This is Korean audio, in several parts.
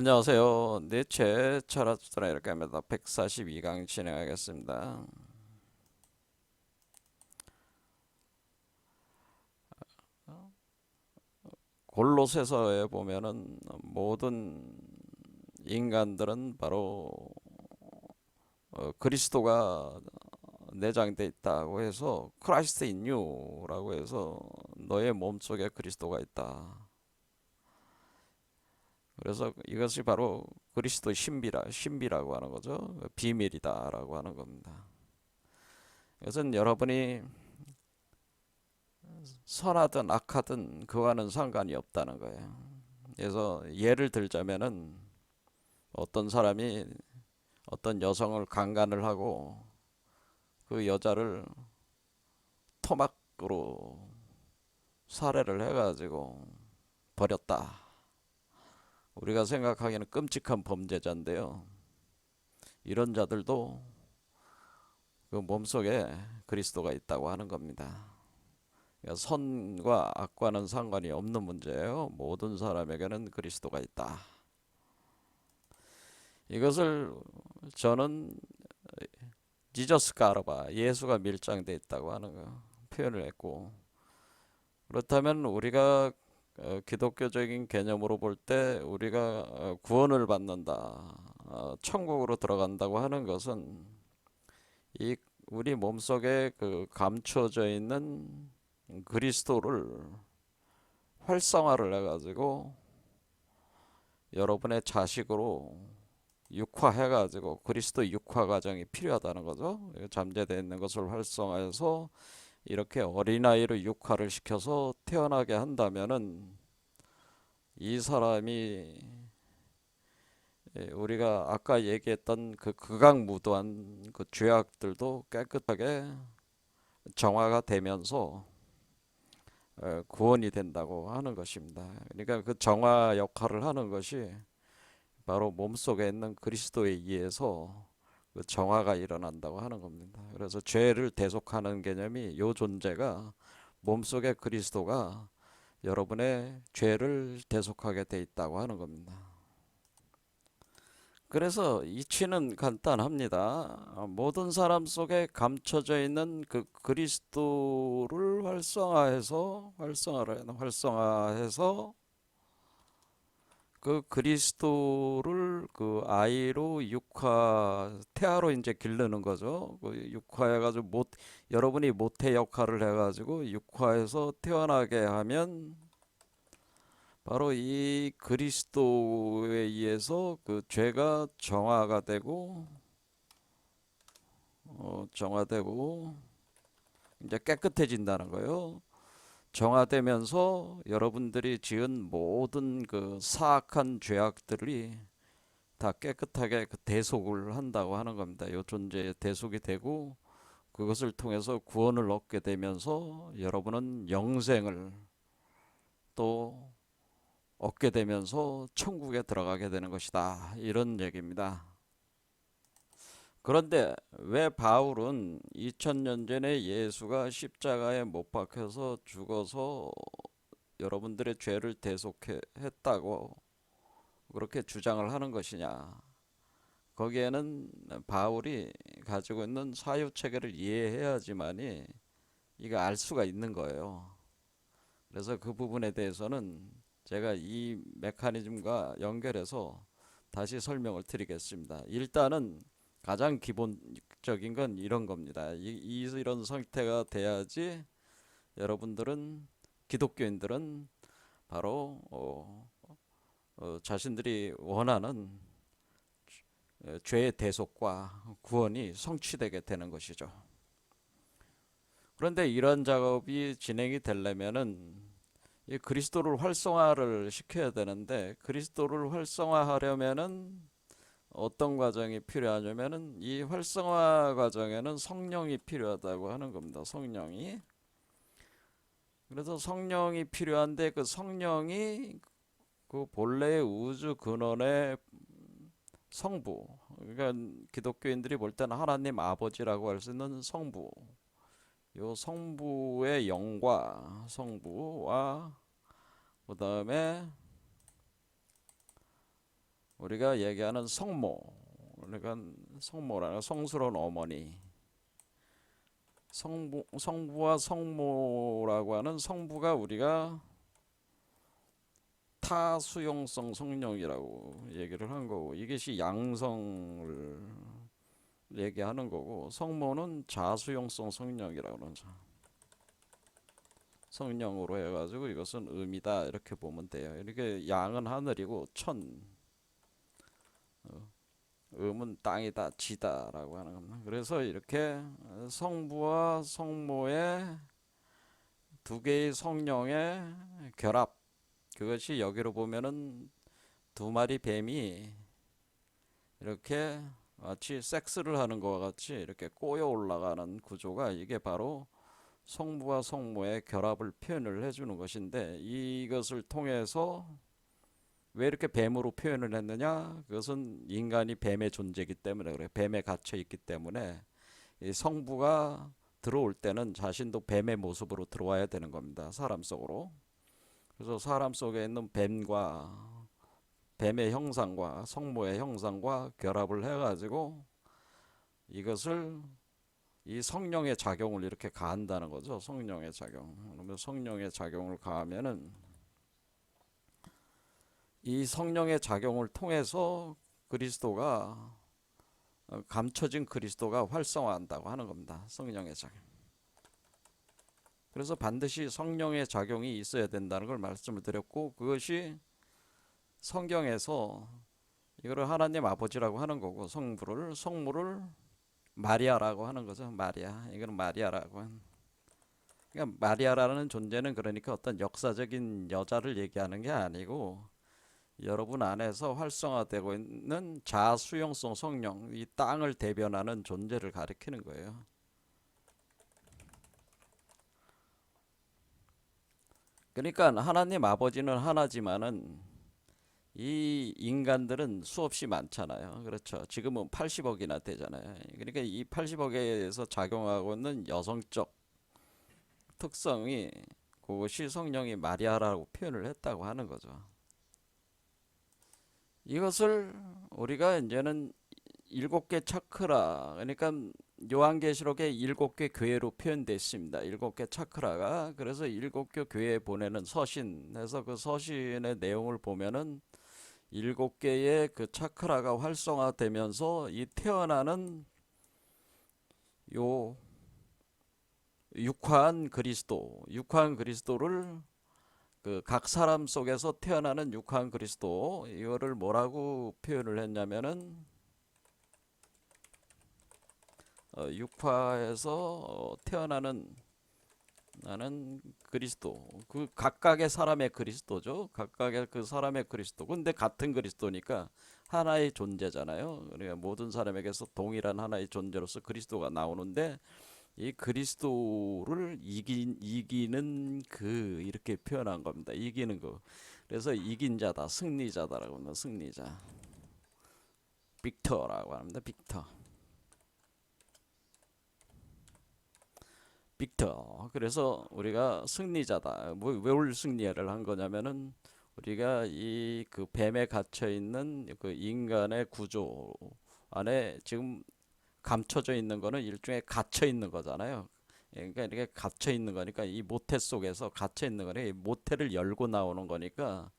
안녕하세요. 니체 철학수다 이렇게 합니다. 142강 진행하겠습니다. 골로새서에 보면은 모든 인간들은 바로 그리스도가 내장돼 있다고 해서 크라이스트 인 유라고 해서 너의 몸속에 그리스도가 있다. 그래서 이것이 바로 그리스도 신비라고 하는 거죠. 비밀이다라고 하는 겁니다. 이것은 여러분이 선하든 악하든 그와는 상관이 없다는 거예요. 그래서 예를 들자면은 어떤 사람이 어떤 여성을 강간을 하고 그 여자를 토막으로 살해를 해가지고 버렸다. 우리가 생각하기에는 끔찍한 범죄자인데요. 이런 자들도 그 몸속에 그리스도가 있다고 하는 겁니다. 그러니까 선과 악과는 상관이 없는 문제예요. 모든 사람에게는 그리스도가 있다. 이것을 저는 지저스 까르바 예수가 밀장돼 있다고 하는 거 표현을 했고, 그렇다면 우리가 기독교적인 개념으로 볼 때 우리가 구원을 받는다, 천국으로 들어간다고 하는 것은 이 우리 몸속에 그 감춰져 있는 그리스도를 활성화를 해가지고 여러분의 자식으로 육화해가지고 그리스도 육화 과정이 필요하다는 거죠. 잠재되어 있는 것을 활성화해서 이렇게 어린아이를 육화를 시켜서 태어나게 한다면은 이 사람이 우리가 아까 얘기했던 그 극악무도한 그 죄악들도 깨끗하게 정화가 되면서 구원이 된다고 하는 것입니다. 그러니까 그 정화 역할을 하는 것이 바로 몸속에 있는 그리스도에 의해서 그 정화가 일어난다고 하는 겁니다. 그래서 죄를 대속하는 개념이 요 존재가 몸속에 그리스도가 여러분의 죄를 대속하게 돼 있다고 하는 겁니다. 그래서 이치는 간단합니다. 모든 사람 속에 감춰져 있는 그 그리스도를 활성화해서 그 그리스도를 그 아이로 태아로 이제 기르는 거죠. 그 육화해가지고 여러분이 모태 역할을 해가지고 육화해서 태어나게 하면 바로 이 그리스도에 의해서 그 죄가 정화되고 이제 깨끗해진다는 거예요. 정화되면서 여러분들이 지은 모든 그 사악한 죄악들이 다 깨끗하게 그 대속을 한다고 하는 겁니다. 요 존재의 대속이 되고 그것을 통해서 구원을 얻게 되면서 여러분은 영생을 또 얻게 되면서 천국에 들어가게 되는 것이다. 이런 얘기입니다. 그런데 왜 바울은 2000년 전에 예수가 십자가에 못 박혀서 죽어서 여러분들의 죄를 대속했다고 그렇게 주장을 하는 것이냐? 거기에는 바울이 가지고 있는 사유 체계를 이해해야지만이 이거 알 수가 있는 거예요. 그래서 그 부분에 대해서는 제가 이 메커니즘과 연결해서 다시 설명을 드리겠습니다. 일단은 가장 기본적인 건 이런 겁니다. 이런 상태가 돼야지 여러분들은 기독교인들은 바로 자신들이 원하는 죄의 대속과 구원이 성취되게 되는 것이죠. 그런데 이런 작업이 진행이 되려면은 이 그리스도를 활성화를 시켜야 되는데 그리스도를 활성화하려면은 어떤 과정이 필요하냐면은 이 활성화 과정에는 성령이 필요하다고 하는 겁니다. 성령이. 그래서 성령이 필요한데 그 성령이 그 본래의 우주 근원의 성부, 그러니까 기독교인들이 볼 때는 하나님 아버지라고 할 수 있는 성부, 요 성부의 영과 성부와 그 다음에 우리가 얘기하는 성모, 그러니까 성모라는 성스러운 어머니, 성부와 성모라고 하는 성부가 우리가 타수용성 성령이라고 얘기를 한 거고, 이것이 양성을 얘기하는 거고, 성모는 자수용성 성령이라고 하는 거죠. 성령으로 해가지고 이것은 음이다 이렇게 보면 돼요. 이렇게 양은 하늘이고 음은 땅이다 지다라고 하는 겁니다. 그래서 이렇게 성부와 성모의 두 개의 성령의 결합, 그것이 여기로 보면은 두 마리 뱀이 이렇게 마치 섹스를 하는 것과 같이 이렇게 꼬여 올라가는 구조가, 이게 바로 성부와 성모의 결합을 표현을 해주는 것인데, 이것을 통해서 왜 이렇게 뱀으로 표현을 했느냐? 그것은 인간이 뱀의 존재이기 때문에 그래요. 뱀에 갇혀 있기 때문에 이 성부가 들어올 때는 자신도 뱀의 모습으로 들어와야 되는 겁니다. 사람 속으로. 그래서 사람 속에 있는 뱀의 형상과 성모의 형상과 결합을 해가지고 이것을 이 성령의 작용을 이렇게 가한다는 거죠. 성령의 작용. 그러면 성령의 작용을 가하면은 이 성령의 작용을 통해서 그리스도가 감춰진 그리스도가 활성화한다고 하는 겁니다. 성령의 작용. 그래서 반드시 성령의 작용이 있어야 된다는 걸 말씀을 드렸고, 그것이 성경에서 이거를 하나님 아버지라고 하는 거고, 성모를 마리아라고 하는 거죠. 마리아. 이거는 마리아라고 하는. 그러니까 마리아라는 존재는 그러니까 어떤 역사적인 여자를 얘기하는 게 아니고, 여러분 안에서 활성화되고 있는 자수용성 성령, 이 땅을 대변하는 존재를 가리키는 거예요. 그러니까 하나님 아버지는 하나지만은 이 인간들은 수없이 많잖아요. 그렇죠. 지금은 80억이나 되잖아요. 그러니까 이 80억에서 작용하고 있는 여성적 특성이, 그것이 성령이 마리아라고 표현을 했다고 하는 거죠. 이것을 우리가 이제는 일곱 개 차크라, 그러니까 요한계시록에 일곱 개 교회로 표현됐습니다. 일곱 개 차크라가. 그래서 일곱 개 교회에 보내는 서신에서 그 서신의 내용을 보면은 일곱 개의 그 차크라가 활성화되면서 이 태어나는 요 육화한 그리스도를, 그 각 사람 속에서 태어나는 육화한 그리스도, 이거를 뭐라고 표현을 했냐면은 육화에서 태어나는 나는 그리스도, 그 각각의 사람의 그리스도죠. 각각의 그 사람의 그리스도. 근데 같은 그리스도니까 하나의 존재잖아요. 그러니까 모든 사람에게서 동일한 하나의 존재로서 그리스도가 나오는데, 이 그리스도를 이기는 그, 이렇게 표현한 겁니다. 이기는 거. 그래서 이긴 자다, 승리자다라고 합니다. 승리자. 빅터라고 합니다. 빅터. 그래서 우리가 승리자다. 뭘 승리를 한 거냐면은, 우리가 이 그 뱀에 갇혀 있는 그 인간의 구조 안에 지금 감춰져 있는 거는 일종의 갇혀 있는 거잖아요. 그러니까 이렇게 갇혀 있는 거니까, 이 모태 속에서 갇혀 있는 거니까 이 모태를 열고 나오는 거니까,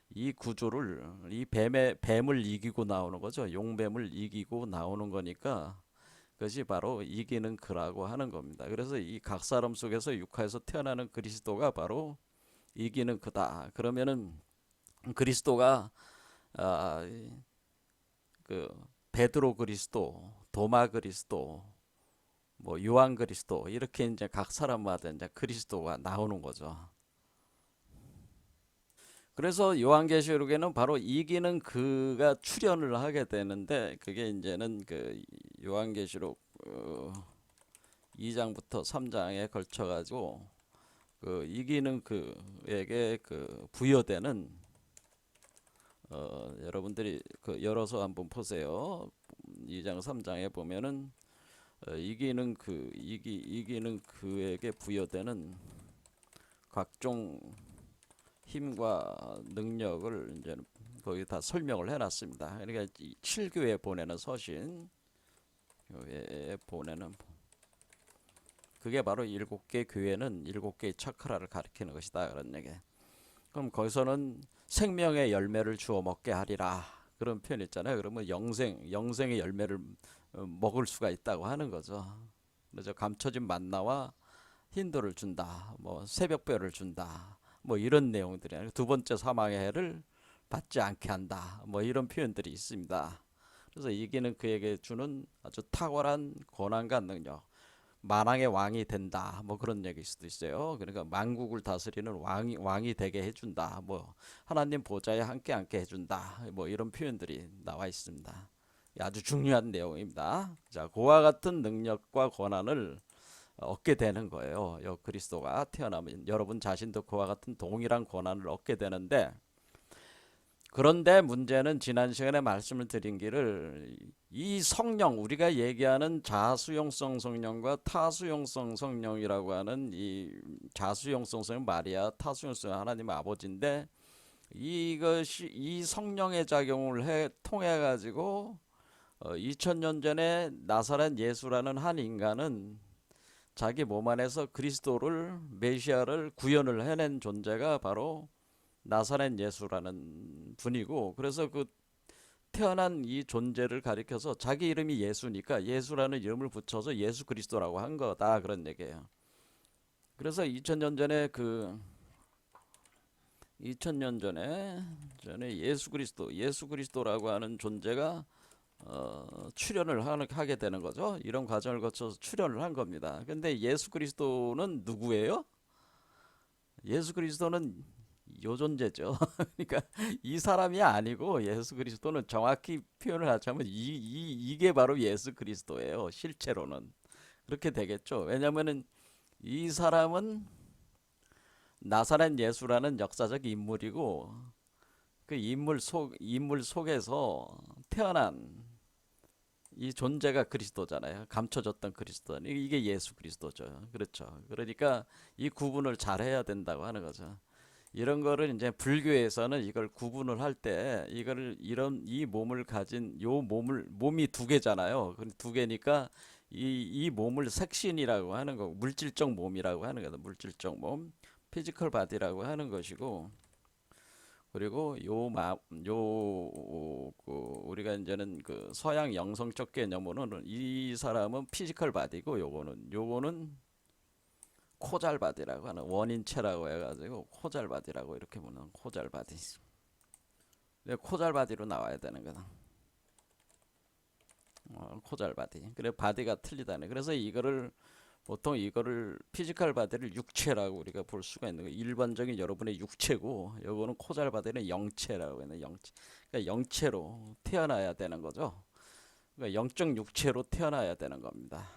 이 구조를, 이 뱀을 이기고 나오는 거죠. 용뱀을 이기고 나오는 거니까, 그것이 바로 이기는 그라고 하는 겁니다. 그래서 이 각 사람 속에서 육화에서 태어나는 그리스도가 바로 이기는 그다. 그러면은 그리스도가 아, 그 베드로 그리스도, 도마 그리스도, 뭐 요한 그리스도, 이렇게 이제 각 사람마다 이제 그리스도가 나오는 거죠. 그래서 요한계시록에는 바로 이기는 그가 출현을 하게 되는데, 그게 이제는 그 요한계시록 2장부터 3장에 걸쳐 가지고 그 이기는 그에게 그 부여되는, 여러분들이 그 열어서 한번 보세요. 2장 3장에 보면은 이기는 그에게 부여되는 각종 힘과 능력을 이제 거기 다 설명을 해놨습니다. 그러니까 7교회 보내는 서신, 교회에 보내는, 그게 바로 7개 교회는 7개의 차크라를 가리키는 것이다, 그런 얘기. 그럼 거기서는 생명의 열매를 주워 먹게 하리라, 그런 표현 있잖아요. 그러면 영생의 열매를 먹을 수가 있다고 하는 거죠. 그래서 감춰진 만나와 흰돌을 준다, 뭐 새벽별을 준다, 뭐 이런 내용들이, 두 번째 사망의 해를 받지 않게 한다, 뭐 이런 표현들이 있습니다. 그래서 이기는 그에게 주는 아주 탁월한 권한과 능력, 만왕의 왕이 된다, 뭐 그런 얘기일 수도 있어요. 그러니까 만국을 다스리는 왕이 되게 해준다, 뭐 하나님 보좌에 함께 앉게 해준다, 뭐 이런 표현들이 나와 있습니다. 아주 중요한 내용입니다. 자, 그와 같은 능력과 권한을 얻게 되는 거예요. 그리스도가 태어나면 여러분 자신도 그와 같은 동일한 권한을 얻게 되는데, 그런데 문제는 지난 시간에 말씀을 드린 길을, 이 성령, 우리가 얘기하는 자수용성 성령과 타수용성 성령이라고 하는, 이 자수용성 성령 마리아, 타수용성 하나님 아버지인데, 이것이 이 성령의 작용을 통해 가지고 2000년 전에 나사렛 예수라는 한 인간은 자기 몸 안에서 그리스도를, 메시아를 구현을 해낸 존재가 바로 나사렛 예수라는 분이고, 그래서 그 태어난 이 존재를 가리켜서 자기 이름이 예수니까 예수라는 이름을 붙여서 예수 그리스도라고 한 거다, 그런 얘기예요. 그래서 2000년 전에 예수 그리스도라고 하는 존재가 출현을 하게 되는 거죠. 이런 과정을 거쳐서 출현을 한 겁니다. 근데 예수 그리스도는 누구예요? 예수 그리스도는 요 존재죠. 그러니까 이 사람이 아니고, 예수 그리스도는 정확히 표현을 하자면 이게 바로 예수 그리스도예요. 실제로는 그렇게 되겠죠. 왜냐면은 이 사람은 나사렛 예수라는 역사적 인물이고, 그 인물 속에서 태어난 이 존재가 그리스도잖아요. 감춰졌던 그리스도, 이게 예수 그리스도죠. 그렇죠. 그러니까 이 구분을 잘 해야 된다고 하는 거죠. 이런 거를 이제 불교에서는 이걸 구분을 할 때, 이 몸을 가진 몸이 두 개잖아요. 두 개니까 이 몸을 색신이라고 하는 거고, 물질적 몸이라고 하는 거다. 물질적 몸, 피지컬 바디라고 하는 것이고, 그리고 우리가 이제는 그 서양 영성적 개념으로는 이 사람은 피지컬 바디고, 요거는 코잘 바디라고 하는, 원인체라고 해가지고 코잘 바디라고 이렇게 보는, 코잘 바디. 코잘 바디로 나와야 되는 거다. 코잘 바디. 그래, 바디가 틀리다네. 그래서 보통 이거를 피지컬 바디를 육체라고 우리가 볼 수가 있는 거예요. 일반적인 여러분의 육체고, 요거는 코잘 바디는 영체라고 하는, 영체. 그러니까 영체로 태어나야 되는 거죠. 그러니까 영적 육체로 태어나야 되는 겁니다.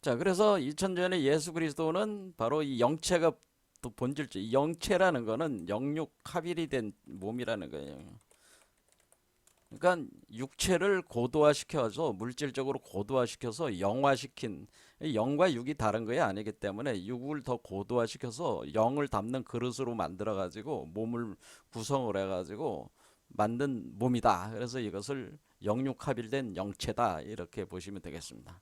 자, 그래서 2000년에 예수 그리스도는 바로 이 영체가 또 본질적, 이 영체라는 거는 영육 합일이 된 몸이라는 거예요. 그러니까 육체를 고도화시켜서, 물질적으로 고도화시켜서 영화시킨, 영과 육이 다른 거야 아니기 때문에 육을 더 고도화시켜서 영을 담는 그릇으로 만들어 가지고 몸을 구성을 해 가지고 만든 몸이다. 그래서 이것을 영육합일된 영체다, 이렇게 보시면 되겠습니다.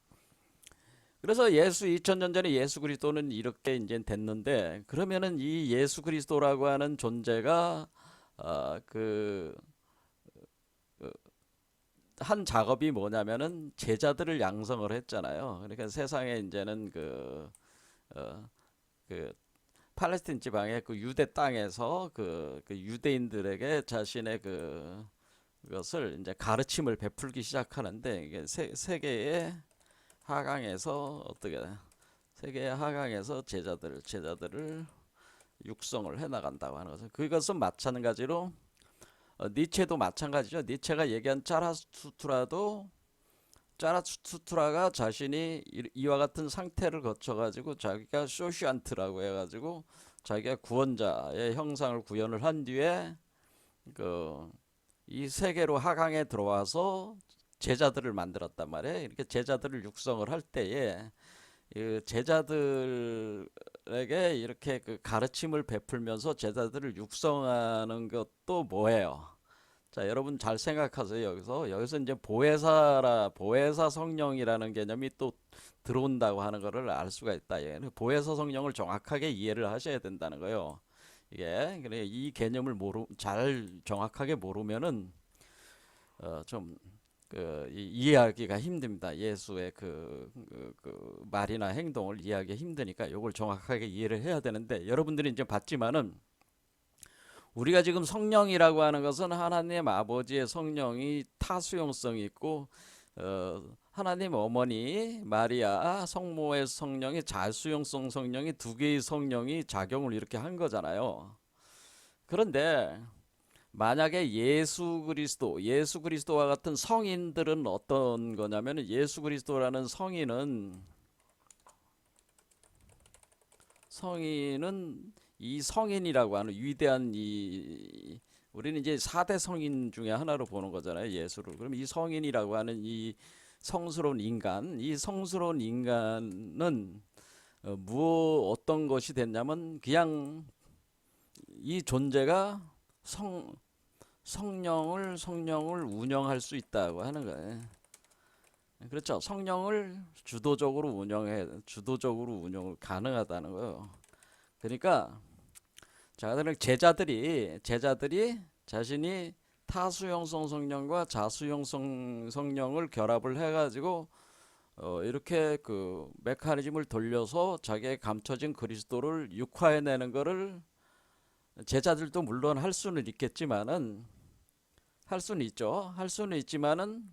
그래서 2000년 전에 예수 그리스도는 이렇게 이제 됐는데, 그러면은 이 예수 그리스도라고 하는 존재가 한 작업이 뭐냐면은 제자들을 양성을 했잖아요. 그러니까 세상에 이제는 그 팔레스틴 지방의 그 유대 땅에서 그 유대인들에게 자신의 그것을 이제 가르침을 베풀기 시작하는데, 이게 세계의 하강에서 세계의 하강에서 제자들을 육성을 해 나간다고 하는 거죠. 그것은 마찬가지로 니체도 마찬가지죠. 니체가 얘기한 짜라투트라가 자신이 이와 같은 상태를 거쳐가지고 자기가 쇼시안트라고 해가지고 자기가 구원자의 형상을 구현을 한 뒤에 이 세계로 하강에 들어와서 제자들을 만들었단 말이에요. 이렇게 제자들을 육성을 할 때에 제자들에게 이렇게 가르침을 베풀면서 제자들을 육성하는 것도 뭐예요? 자, 여러분 잘 생각하세요. 여기서 이제 보혜사 성령이라는 개념이 또 들어온다고 하는 거를 알 수가 있다. 예. 보혜사 성령을 정확하게 이해를 하셔야 된다는 거예요. 이게 그래 이 개념을 잘 정확하게 모르면은 좀 이해하기가 힘듭니다. 예수의 그 말이나 행동을 이해하기 힘드니까 이걸 정확하게 이해를 해야 되는데, 여러분들이 이제 봤지만은 우리가 지금 성령이라고 하는 것은 하나님 아버지의 성령이 타수용성이 있고, 하나님 어머니 마리아 성모의 성령이 자수용성 성령이 두 개의 성령이 작용을 이렇게 한 거잖아요. 그런데 만약에 예수 그리스도와 같은 성인들은 어떤 거냐면, 예수 그리스도라는 성인은 이 성인이라고 하는 위대한 우리는 이제 4대 성인 중에 하나로 보는 거잖아요, 예수를. 그럼 이 성인이라고 하는 이 성스러운 인간은 어떤 것이 됐냐면, 그냥 이 존재가 성령을 운영할 수 있다고 하는 거예요. 그렇죠. 성령을 주도적으로 운영을 가능하다는 거예요. 그러니까 제자들이 자신이 타수용성 성령과 자수용성 성령을 결합을 해가지고 이렇게 그 메커니즘을 돌려서 자기의 감춰진 그리스도를 육화해내는 거를 제자들도 물론 할 수는 있겠지만은 할 수는 있지만은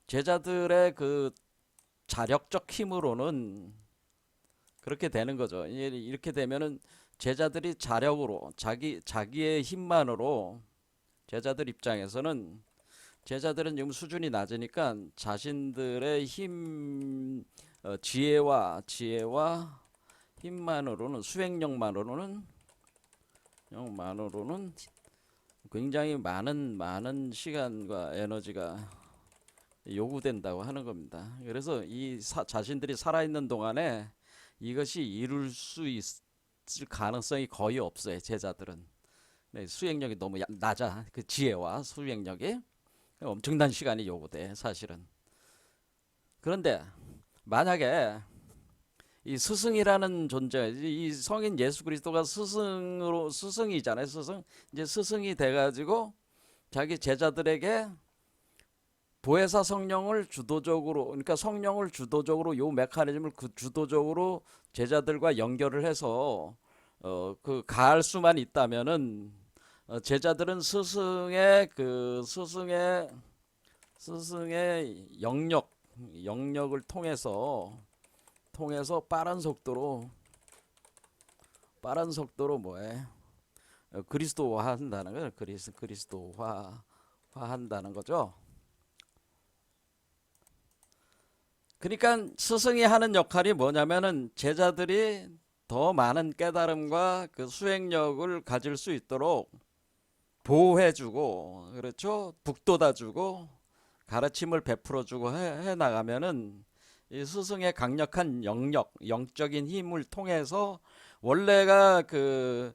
제자들의 그 자력적 힘으로는 그렇게 되는 거죠. 이렇게 되면은 제자들이 자력으로 자기의 힘만으로, 제자들 입장에서는 제자들은 지금 수준이 낮으니까 자신들의 지혜와 힘만으로는, 수행력만으로는 굉장히 많은 시간과 에너지가 요구된다고 하는 겁니다. 그래서 자신들이 살아있는 동안에 이것이 이룰 수 있을 가능성이 거의 없어요. 제자들은 수행력이 너무 낮아. 그 지혜와 수행력이 엄청난 시간이 요구돼, 사실은. 그런데 만약에 이 스승이라는 존재, 이 성인 예수 그리스도가 스승이잖아요. 이제 스승이 돼가지고 자기 제자들에게 보혜사 성령을 주도적으로, 그러니까 성령을 주도적으로, 요 메커니즘을 주도적으로 제자들과 연결을 해서 가할 수만 있다면은 제자들은 스승의 영역을 통해서 빠른 속도로 그리스도화한다는 거예요. 그리스도화한다는 거죠. 그러니까 스승이 하는 역할이 뭐냐면은 제자들이 더 많은 깨달음과 그 수행력을 가질 수 있도록 보호해주고, 그렇죠? 북돋아주고 가르침을 베풀어주고 해 나가면은 이 스승의 강력한 영적인 힘을 통해서, 원래가 그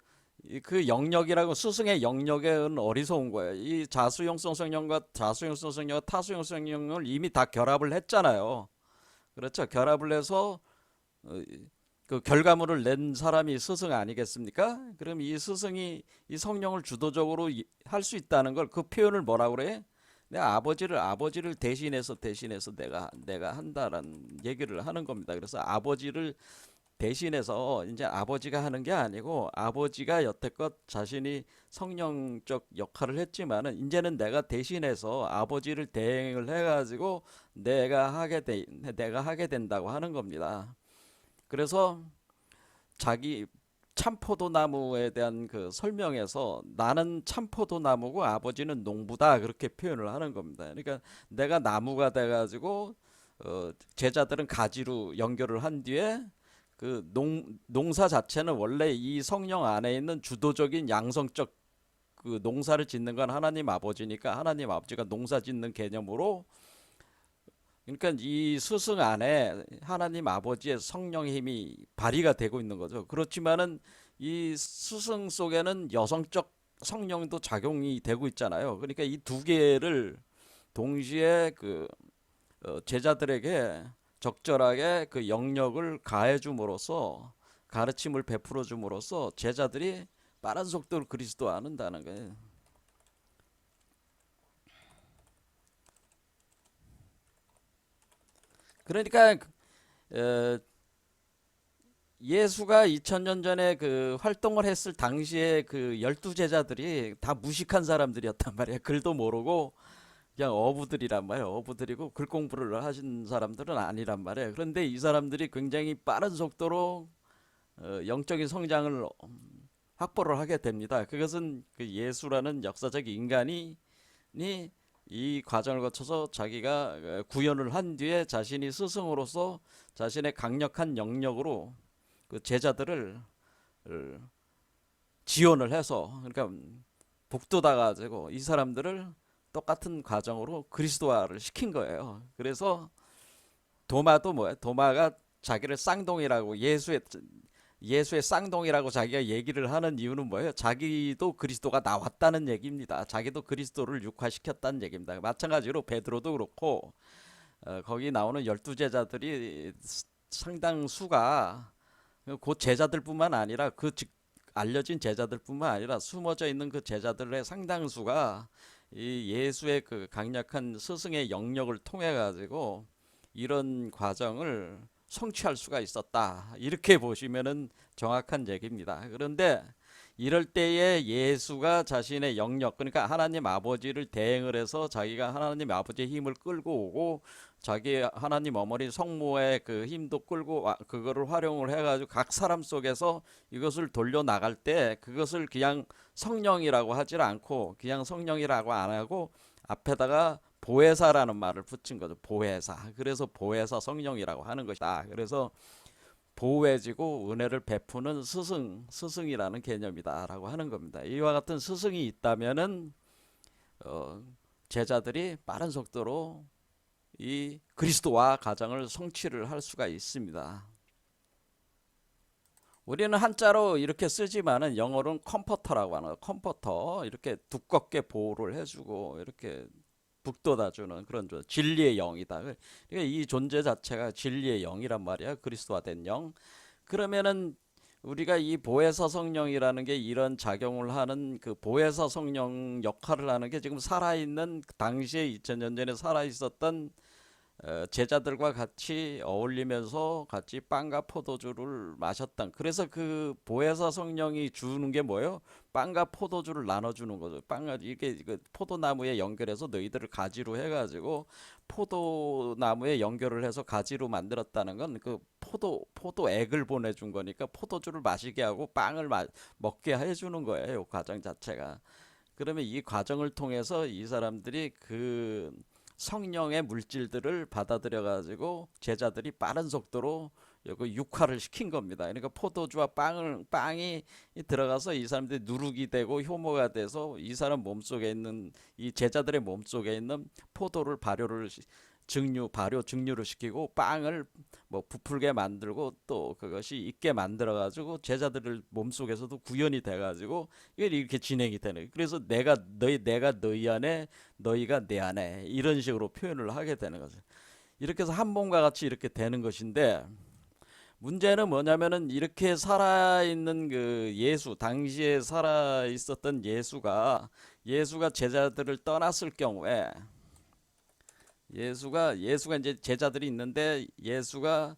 영역이라고, 스승의 영역은 어리석은 거예요. 이 자수용성 성령과 타수용성 성령을 이미 다 결합을 했잖아요. 그렇죠. 결합을 해서 그 결과물을 낸 사람이 스승 아니겠습니까? 그럼 이 스승이 이 성령을 주도적으로 할 수 있다는 걸, 그 표현을 뭐라고 그래? 내가 아버지를 대신해서 내가 한다라는 얘기를 하는 겁니다. 그래서 아버지를 대신해서, 이제 아버지가 하는 게 아니고, 아버지가 여태껏 자신이 성령적 역할을 했지만은 이제는 내가 대신해서 아버지를 대행을 해가지고 내가 하게 된다고 하는 겁니다. 그래서 자기 참포도나무에 대한 그 설명에서 나는 참포도나무고 아버지는 농부다, 그렇게 표현을 하는 겁니다. 그러니까 내가 나무가 돼가지고 제자들은 가지로 연결을 한 뒤에 그 농사 자체는 원래 이 성령 안에 있는 주도적인 양성적 그 농사를 짓는 건 하나님 아버지니까, 하나님 아버지가 농사 짓는 개념으로, 그러니까 이 스승 안에 하나님 아버지의 성령의 힘이 발휘가 되고 있는 거죠. 그렇지만은 이 스승 속에는 여성적 성령도 작용이 되고 있잖아요. 그러니까 이 두 개를 동시에 제자들에게 적절하게 그 영역을 가해 줌으로써 가르침을 베풀어 줌으로써 제자들이 빠른 속도로 그리스도 안는다는 거예요. 그러니까 어, 예수가 2000년 전에 그 활동을 했을 당시에 그 열두 제자들이 다 무식한 사람들이었단 말이에요. 글도 모르고 그냥 어부들이란 말이에요. 어부들이고 글 공부를 하신 사람들은 아니란 말이에요. 그런데 이 사람들이 굉장히 빠른 속도로 영적인 성장을 확보를 하게 됩니다. 그것은 그 예수라는 역사적 인간이 이 과정을 거쳐서 자기가 구현을 한 뒤에 자신이 스승으로서 자신의 강력한 영역으로 그 제자들을 지원을 해서, 그러니까 북돋아 가지고 이 사람들을 똑같은 과정으로 그리스도화를 시킨 거예요. 그래서 도마도 뭐야? 도마가 자기를 쌍둥이라고 예수의 쌍둥이라고 자기가 얘기를 하는 이유는 뭐예요? 자기도 그리스도가 나왔다는 얘기입니다. 자기도 그리스도를 육화시켰다는 얘기입니다. 마찬가지로 베드로도 그렇고 거기 나오는 열두 제자들이 상당수가 그 제자들뿐만 아니라 알려진 제자들뿐만 아니라 숨어져 있는 그 제자들의 상당수가 이 예수의 그 강력한 스승의 영역을 통해 가지고 이런 과정을 성취할 수가 있었다. 이렇게 보시면은 정확한 얘기입니다. 그런데 이럴 때에 예수가 자신의 영역, 그러니까 하나님 아버지를 대행을 해서 자기가 하나님 아버지의 힘을 끌고 오고 자기 하나님 어머니 성모의 그 힘도 끌고 그거를 활용을 해가지고 각 사람 속에서 이것을 돌려 나갈 때 그것을 그냥 성령이라고 하질 않고 그냥 성령이라고 안 하고 앞에다가 보혜사라는 말을 붙인 거죠. 보혜사. 그래서 보혜사 성령이라고 하는 것이다. 그래서 보혜지고 은혜를 베푸는 스승이라는 개념이다라고 하는 겁니다. 이와 같은 스승이 있다면은 제자들이 빠른 속도로 이 그리스도와 가정을 성취를 할 수가 있습니다. 우리는 한자로 이렇게 쓰지만은 영어로는 컴포터라고 하는 거예요. 컴포터, 이렇게 두껍게 보호를 해주고 이렇게 북돋아주는 그런 진리의 영이다. 그러니까 이 존재 자체가 진리의 영이란 말이야. 그리스도화된 영. 그러면은 우리가 이 보혜사 성령이라는 게 이런 작용을 하는 그 보혜사 성령 역할을 하는 게 지금 살아있는 당시에 2000년 전에 살아있었던 제자들과 같이 어울리면서 같이 빵과 포도주를 마셨던, 그래서 그 보혜사 성령이 주는 게 뭐예요? 빵과 포도주를 나눠주는 거죠. 빵과 이게 포도나무에 연결해서 너희들을 가지로 해가지고 포도나무에 연결을 해서 가지로 만들었다는 건 그 포도액을 보내준 거니까 포도주를 마시게 하고 빵을 먹게 해주는 거예요. 이 과정 자체가. 그러면 이 과정을 통해서 이 사람들이 그 성령의 물질들을 받아들여 가지고 제자들이 빠른 속도로 육화를 시킨 겁니다. 그러니까 포도주와 빵이 들어가서 이 사람들이 누룩이 되고 효모가 돼서 이 사람 몸속에 있는 이 제자들의 몸속에 있는 포도를 발효 증류를 시키고 빵을 뭐 부풀게 만들고 또 그것이 있게 만들어 가지고 제자들의 몸속에서도 구현이 돼 가지고 이게 이렇게 진행이 되는. 그래서 내가 너희 안에 너희가 내 안에 이런 식으로 표현을 하게 되는 거죠. 이렇게 해서 한 몸과 같이 이렇게 되는 것인데, 문제는 뭐냐면은 이렇게 살아있는 그 예수, 당시에 살아 있었던 예수가 제자들을 떠났을 경우에 예수가 이제 제자들이 있는데 예수가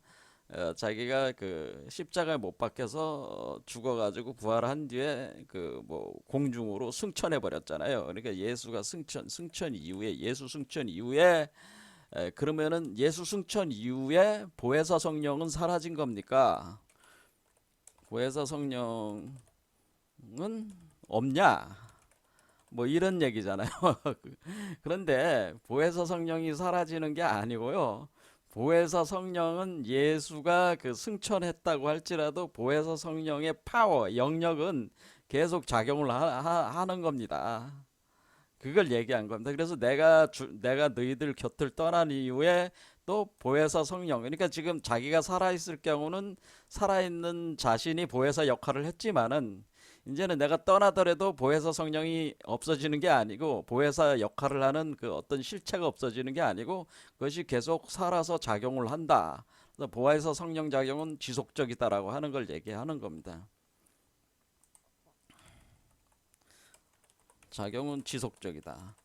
자기가 그 십자가에 못 박혀서 죽어가지고 부활한 뒤에 그 뭐 공중으로 승천해 버렸잖아요. 그러니까 예수가 승천 이후에 그러면은 예수 승천 이후에 보혜사 성령은 사라진 겁니까? 보혜사 성령은 없냐? 뭐 이런 얘기잖아요. 그런데 보혜사 성령이 사라지는 게 아니고요. 보혜사 성령은 예수가 그 승천했다고 할지라도 보혜사 성령의 파워, 영역은 계속 작용을 하는 겁니다. 그걸 얘기한 겁니다. 그래서 내가 너희들 곁을 떠난 이후에 또 보혜사 성령, 그러니까 지금 자기가 살아있을 경우는 살아있는 자신이 보혜사 역할을 했지만은 이제는 내가 떠나더라도 보혜사 성령이 없어지는 게 아니고 보혜사 역할을 하는 그 어떤 실체가 없어지는 게 아니고 그것이 계속 살아서 작용을 한다. 그래서 보혜사 성령 작용은 지속적이다라고 하는 걸 얘기하는 겁니다. 작용은 지속적이다.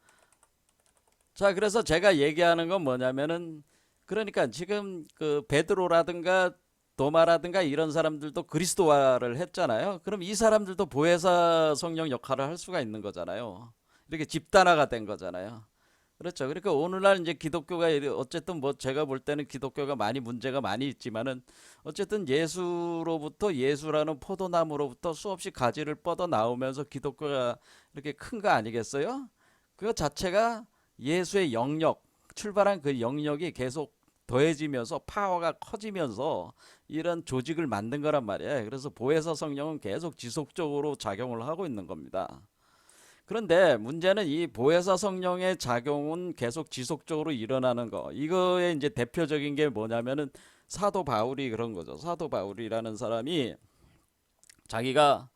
자, 그래서 제가 얘기하는 건 뭐냐면은 그러니까 지금 그 베드로라든가 도마라든가 이런 사람들도 그리스도화를 했잖아요. 그럼 이 사람들도 보혜사 성령 역할을 할 수가 있는 거잖아요. 이렇게 집단화가 된 거잖아요. 그렇죠. 그러니까 오늘날 이제 기독교가 어쨌든 뭐 제가 볼 때는 기독교가 많이 문제가 많이 있지만은 어쨌든 예수로부터 예수라는 포도나무로부터 수없이 가지를 뻗어 나오면서 기독교가 이렇게 큰 거 아니겠어요? 그 자체가 예수의 영역, 출발한 그 영역이 계속 더해지면서 파워가 커지면서 이런 조직을 만든 거란 말이에요. 그래서 보혜사 성령은 계속 지속적으로 작용을 하고 있는 겁니다. 그런데 문제는 이 보혜사 성령의 작용은 계속 지속적으로 일어나는 거. 이거의 이제 대표적인 게 뭐냐면은 사도 바울이 그런 거죠. 사도 바울이라는 사람이 자기가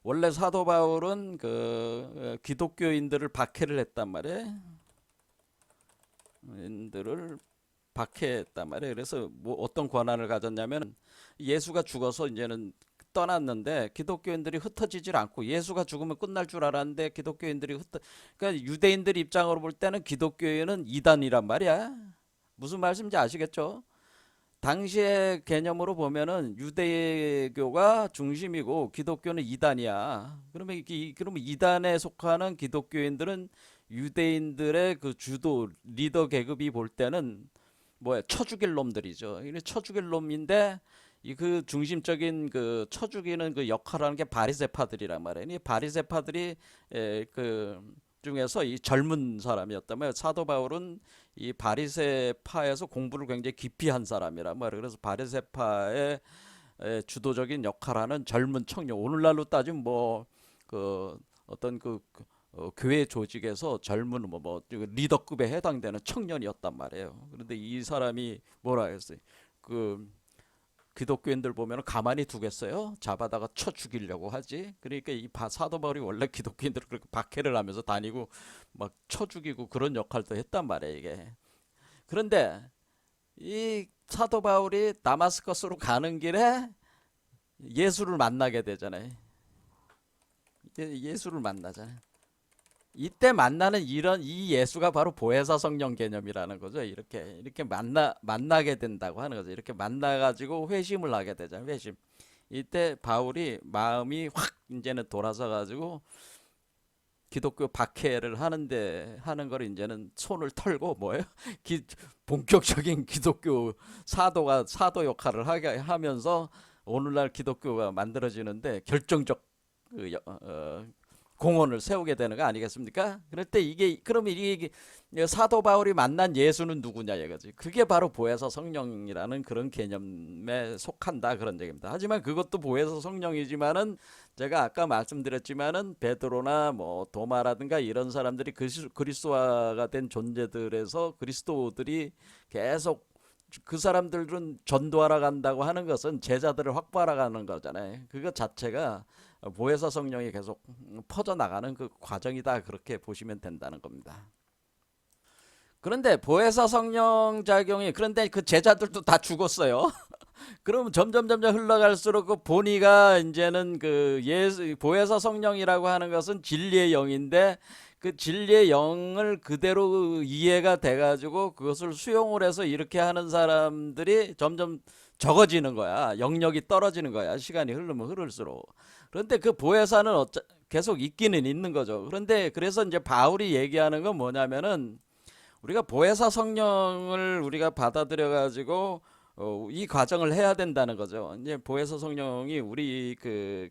원래 사도 바울은 그 기독교인들을 박해를 했단 말이에요. 인들을 박해했단 말이에요. 그래서 뭐 어떤 권한을 가졌냐면 예수가 죽어서 이제는 떠났는데 기독교인들이 흩어지질 않고 예수가 죽으면 끝날 줄 알았는데 기독교인들이 그러니까 유대인들 입장으로 볼 때는 기독교인은 이단이란 말이야. 무슨 말씀인지 아시겠죠? 당시의 개념으로 보면은 유대교가 중심이고 기독교는 이단이야. 그러면 이단에 속하는 기독교인들은 유대인들의 그 주도 리더 계급이 볼 때는 뭐야 쳐 죽일 놈들이죠. 이게 쳐 죽일 놈인데 이 그 중심적인 그 쳐 죽이는 그 역할을 하는 게 바리새파들이란 말이에요. 이 바리새파들이 그 중에서 이 젊은 사람이었단 말이에요. 사도 바울은 이 바리새파에서 공부를 굉장히 깊이 한 사람이란 말이에요. 그래서 바리새파의 주도적인 역할하는 젊은 청년. 오늘날로 따지면 뭐 그 어떤 교회 조직에서 젊은 리더급에 해당되는 청년이었단 말이에요. 그런데 이 사람이 뭐라 했어요? 그 기독교인들 보면 가만히 두겠어요? 잡아다가 쳐 죽이려고 하지. 그러니까 이 사도 바울이 원래 기독교인들을 그렇게 박해를 하면서 다니고 막 쳐 죽이고 그런 역할도 했단 말이에요, 이게. 그런데 이 사도 바울이 다마스커스로 가는 길에 예수를 만나게 되잖아요. 예수를 만나잖아요. 이때 만나는 이런 이 예수가 바로 보혜사 성령 개념이라는 거죠. 이렇게 만나게 된다고 하는 거죠. 이렇게 만나 가지고 회심을 하게 되잖아요. 회심. 이때 바울이 마음이 확 이제는 돌아서 가지고 기독교 박해를 하는 걸 이제는 손을 털고 뭐예요? 본격적인 기독교 사도 역할을 하게 하면서 오늘날 기독교가 만들어지는데 결정적 공헌을 세우게 되는 거 아니겠습니까? 그럴 때 그러면 이게 사도 바울이 만난 예수는 누구냐 이거지. 그게 바로 보혜사 성령이라는 그런 개념에 속한다 그런 얘기입니다. 하지만 그것도 보혜사 성령이지만은 제가 아까 말씀드렸지만은 베드로나 뭐 도마라든가 이런 사람들이 그리스도화가 된 존재들에서 그리스도들이 계속 그 사람들은 전도하러 간다고 하는 것은 제자들을 확보하러 가는 거잖아요. 그것 자체가 보혜사 성령이 계속 퍼져나가는 그 과정이다 그렇게 보시면 된다는 겁니다. 그런데 보혜사 성령 작용이 그런데 그 제자들도 다 죽었어요. 그러면 점점 흘러갈수록 그 보니가 이제는 그 보혜사 성령이라고 하는 것은 진리의 영인데 그 진리의 영을 그대로 이해가 돼가지고 그것을 수용을 해서 이렇게 하는 사람들이 점점 적어지는 거야. 영역이 떨어지는 거야. 시간이 흐르면 흐를수록. 그런데 그 보혜사는 계속 있기는 있는 거죠. 그런데 그래서 이제 바울이 얘기하는 건 뭐냐면은 우리가 보혜사 성령을 우리가 받아들여 가지고 이 과정을 해야 된다는 거죠. 이제 보혜사 성령이 우리 그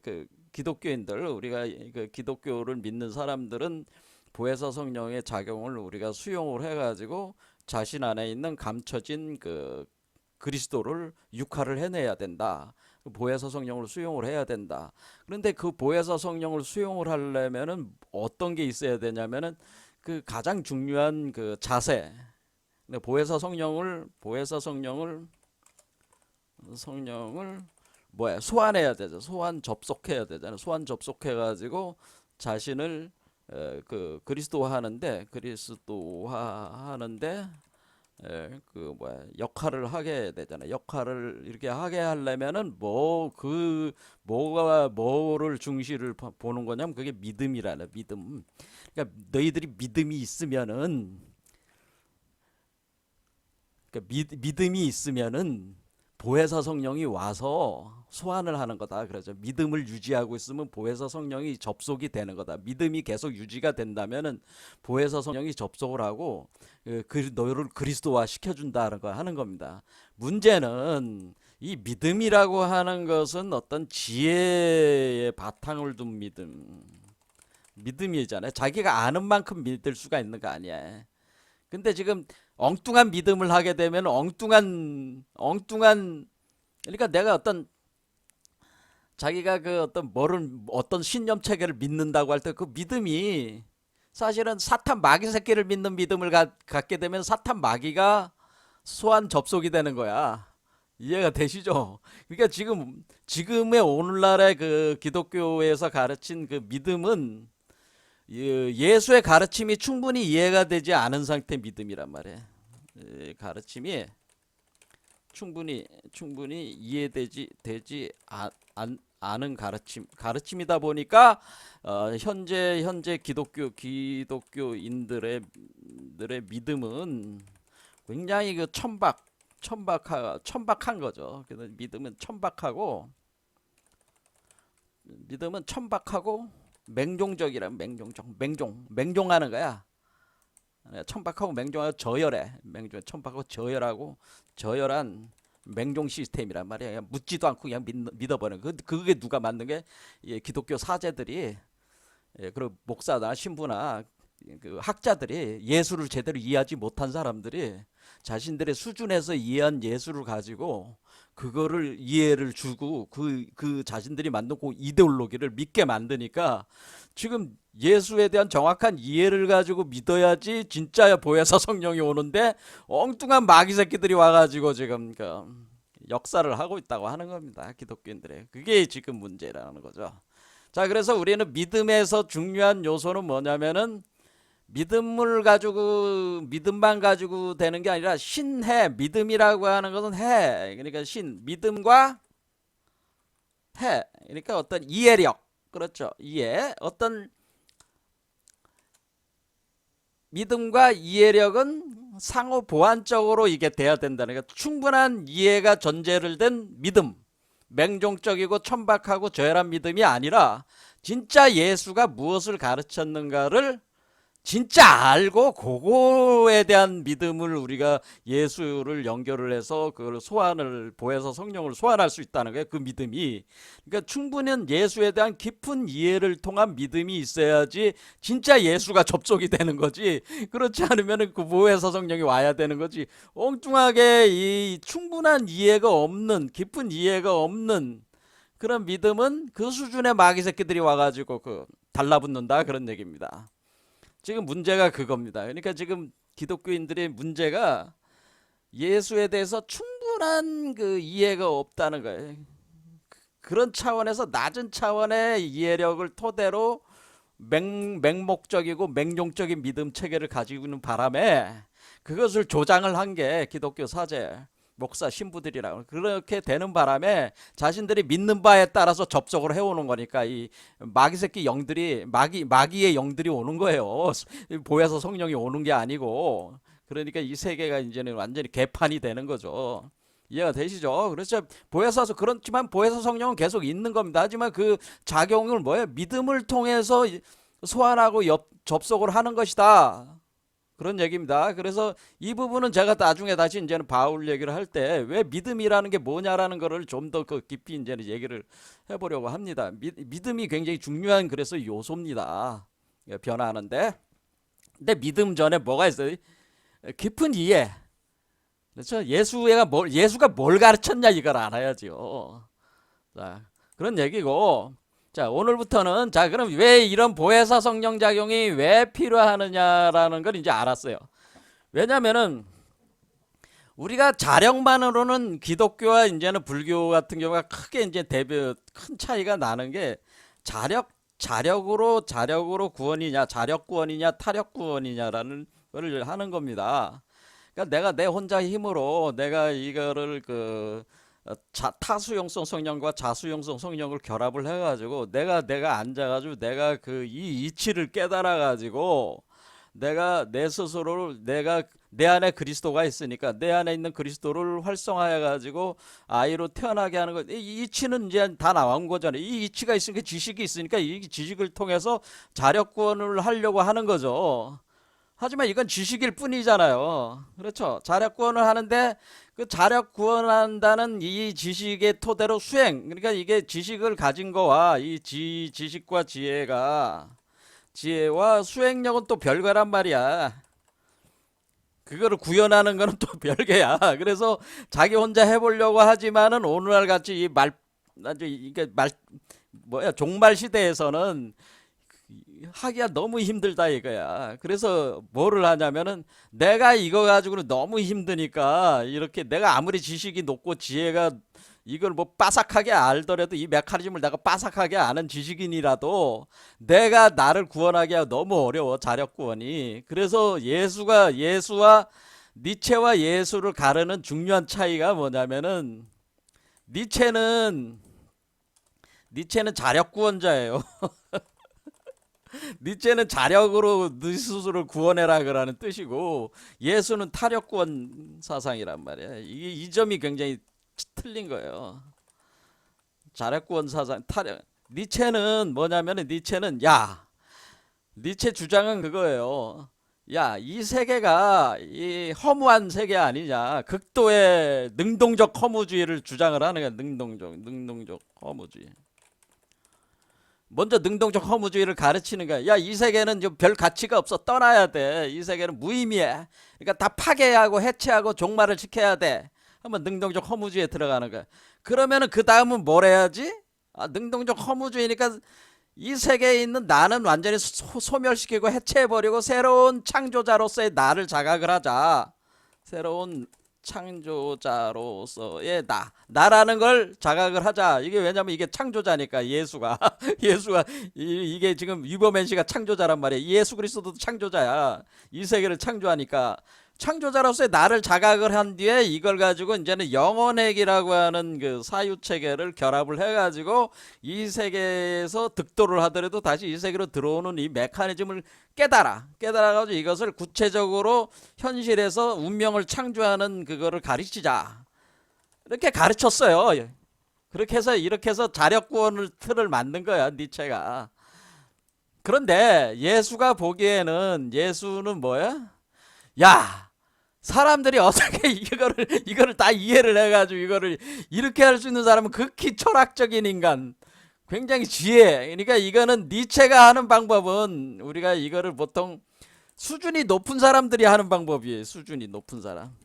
기독교인들 우리가 그 기독교를 믿는 사람들은 보혜사 성령의 작용을 우리가 수용을 해가지고 자신 안에 있는 감춰진 그 그리스도를 육화를 해내야 된다. 보혜사 성령을 수용을 해야 된다. 그런데 그 보혜사 성령을 수용을 하려면은 어떤 게 있어야 되냐면은 그 가장 중요한 그 자세. 보혜사 성령을 뭐야 소환해야 되죠. 소환 접속해야 되잖아요. 소환 접속해가지고 자신을 그 그리스도화하는데 그 뭐야 역할을 하게 되잖아요. 역할을 이렇게 하게 하려면은 뭐를 중시를 보는 거냐면 그게 믿음이라는 믿음. 그러니까 너희들이 믿음이 있으면은 그러니까 믿음이 있으면은 보혜사 성령이 와서 소환을 하는 거다. 그러죠. 믿음을 유지하고 있으면 보혜사 성령이 접속이 되는 거다. 믿음이 계속 유지가 된다면은 보혜사 성령이 접속을 하고 너를 그리스도화 시켜준다는 거 하는 겁니다. 문제는 이 믿음이라고 하는 것은 어떤 지혜의 바탕을 둔 믿음이잖아요. 자기가 아는 만큼 믿을 수가 있는 거 아니야. 근데 지금 엉뚱한 믿음을 하게 되면 엉뚱한 그러니까 내가 자기가 어떤 신념 체계를 믿는다고 할 때 그 믿음이 사실은 사탄 마귀 새끼를 믿는 믿음을 갖게 되면 사탄 마귀가 소환 접속이 되는 거야. 이해가 되시죠? 그러니까 지금의 오늘날의 그 기독교에서 가르친 그 믿음은 예수의 가르침이 충분히 이해가 되지 않은 상태 믿음이란 말이에요. 가르침이 충분히 이해되지 않은 가르침이다 보니까 현재 기독교인들의 믿음은 굉장히 그 천박한 거죠. 그래서 믿음은 천박하고 맹종적이란 맹종하는 거야. 천박하고 맹종하고 저열해. 천박하고 저열한 맹종 시스템이란 말이야. 그냥 묻지도 않고 그냥 믿어버려. 그게 누가 만든 게 기독교 사제들이 그리고 목사나 신부나 그 학자들이 예수를 제대로 이해하지 못한 사람들이 자신들의 수준에서 이해한 예수를 가지고 그거를 이해를 주고 그 자신들이 만든 그 이데올로기를 믿게 만드니까 지금 예수에 대한 정확한 이해를 가지고 믿어야지 진짜 보혜사 성령이 오는데 엉뚱한 마귀 새끼들이 와가지고 지금 그 역사를 하고 있다고 하는 겁니다. 기독교인들의 그게 지금 문제라는 거죠. 자, 그래서 우리는 믿음에서 중요한 요소는 뭐냐면은 믿음만 가지고 되는 게 아니라 신해. 믿음이라고 하는 것은 해. 그러니까 믿음과 해. 그러니까 어떤 이해력. 그렇죠. 어떤 믿음과 이해력은 상호 보완적으로 이게 돼야 된다는 거. 충분한 이해가 전제를 된 믿음. 맹종적이고 천박하고 저열한 믿음이 아니라 진짜 예수가 무엇을 가르쳤는가를 진짜 알고 그거에 대한 믿음을 우리가 예수를 연결을 해서 그걸 보혜사 성령을 소환할 수 있다는 거예요. 그 믿음이. 그러니까 충분히 예수에 대한 깊은 이해를 통한 믿음이 있어야지 진짜 예수가 접속이 되는 거지. 그렇지 않으면 그 보혜사 성령이 와야 되는 거지. 엉뚱하게 이 충분한 이해가 없는 깊은 이해가 없는 그런 믿음은 그 수준의 마귀 새끼들이 와가지고 달라붙는다 그런 얘기입니다. 지금 문제가 그겁니다. 그러니까 지금 기독교인들의 문제가 예수에 대해서 충분한 그 이해가 없다는 거예요. 그런 차원에서 낮은 차원의 이해력을 토대로 맹목적이고 맹종적인 믿음 체계를 가지고 있는 바람에 그것을 조장을 한 게 기독교 사제, 목사, 신부들이라고. 그렇게 되는 바람에 자신들이 믿는 바에 따라서 접속을 해오는 거니까 이 마귀 새끼 영들이 마귀의 영들이 오는 거예요. 보혜사 성령이 오는 게 아니고. 그러니까 이 세계가 이제는 완전히 개판이 되는 거죠. 이해가 되시죠? 그렇죠. 그렇지만 보혜사 성령은 계속 있는 겁니다. 하지만 그 작용을 믿음을 통해서 소환하고 접속을 하는 것이다. 그런 얘기입니다. 그래서 이 부분은 제가 나중에 다시 이제는 바울 얘기를 할 때 왜 믿음이라는 게 뭐냐라는 거를 좀 더 깊이 이제는 얘기를 해보려고 합니다. 믿음이 굉장히 중요한 그래서 요소입니다. 변화하는데. 근데 믿음 전에 뭐가 있어요? 깊은 이해. 그렇죠? 예수가 뭘 가르쳤냐 이걸 알아야죠. 자, 그런 얘기고. 자, 오늘부터는 그럼 왜 이런 보혜사 성령 작용이 왜 필요하느냐라는 걸 이제 알았어요. 왜냐면은 우리가 자력만으로는 기독교와 이제는 불교 같은 경우가 크게 이제 큰 차이가 나는 게 자력으로 구원이냐, 자력 구원이냐, 타력 구원이냐라는 걸 하는 겁니다. 그러니까 내가 내 혼자 힘으로 내가 이거를 타수용성 성령과 자수용성 성령을 결합을 해가지고 내가 앉아가지고 내가 이 이치를 깨달아가지고 내가 내 스스로를 내가 내 안에 그리스도가 있으니까 내 안에 있는 그리스도를 활성화해 가지고 아이로 태어나게 하는 거. 이 이치는 이제 다 나온 거잖아요. 이 이치가 있으니까 지식이 있으니까 이 지식을 통해서 자력 구원을 하려고 하는 거죠. 하지만 이건 지식일 뿐이잖아요. 그렇죠? 자력 구원을 하는데 그 자력 구원한다는 이 지식의 토대로 수행. 그러니까 이게 지식을 가진 거와 이 지식과 지혜와 수행력은 또 별거란 말이야. 그거를 구현하는 거는 또 별개야. 그래서 자기 혼자 해보려고 하지만은 오늘날 같이 아주 이게 종말 시대에서는 하기가 너무 힘들다 이거야. 그래서 뭐를 하냐면은 내가 이거 가지고는 너무 힘드니까 이렇게 내가 아무리 지식이 높고 지혜가 이걸 뭐 빠삭하게 알더라도 이 메커니즘을 내가 빠삭하게 아는 지식인이라도 내가 나를 구원하기가 너무 어려워 자력 구원이. 그래서 예수와 니체와 예수를 가르는 중요한 차이가 뭐냐면은 니체는 자력 구원자예요. 니체는 자력으로 네 스스로를 구원해라 그라는 뜻이고 예수는 타력 구원 사상이란 말이야. 이 점이 굉장히 틀린 거예요. 자력 구원 사상 타력. 니체는 뭐냐면은 니체 주장은 그거예요. 야, 이 세계가 이 허무한 세계 아니냐. 극도의 능동적 허무주의를 주장을 하는 거야. 능동적 허무주의. 먼저 능동적 허무주의를 가르치는 거야. 야, 이 세계는 별 가치가 없어. 떠나야 돼. 이 세계는 무의미해. 그러니까 다 파괴하고 해체하고 종말을 지켜야 돼. 한번 능동적 허무주의에 들어가는 거야. 그러면은 그 다음은 뭘 해야지? 능동적 허무주의니까 이 세계에 있는 나는 완전히 소멸시키고 해체해버리고 새로운 창조자로서의 나를 자각을 하자. 새로운 창조자로서의 나라는 걸 자각을 하자. 이게 왜냐면 이게 창조자니까 예수가 이게 지금 유버맨 씨가 창조자란 말이야. 예수 그리스도도 창조자야. 이 세계를 창조하니까 창조자로서의 나를 자각을 한 뒤에 이걸 가지고 이제는 영혼핵이라고 하는 그 사유 체계를 결합을 해가지고 이 세계에서 득도를 하더라도 다시 이 세계로 들어오는 이 메커니즘을 깨달아가지고 이것을 구체적으로 현실에서 운명을 창조하는 그거를 가르치자. 이렇게 가르쳤어요. 이렇게 해서 자력 구원을 틀을 만든 거야, 니체가. 그런데 예수가 보기에는 예수는 뭐야? 야, 사람들이 어떻게 이거를 다 이해를 해가지고 이거를 이렇게 할 수 있는 사람은 극히 철학적인 인간, 굉장히 지혜. 그러니까 이거는 니체가 하는 방법은 우리가 이거를 보통 수준이 높은 사람들이 하는 방법이에요. 수준이 높은 사람,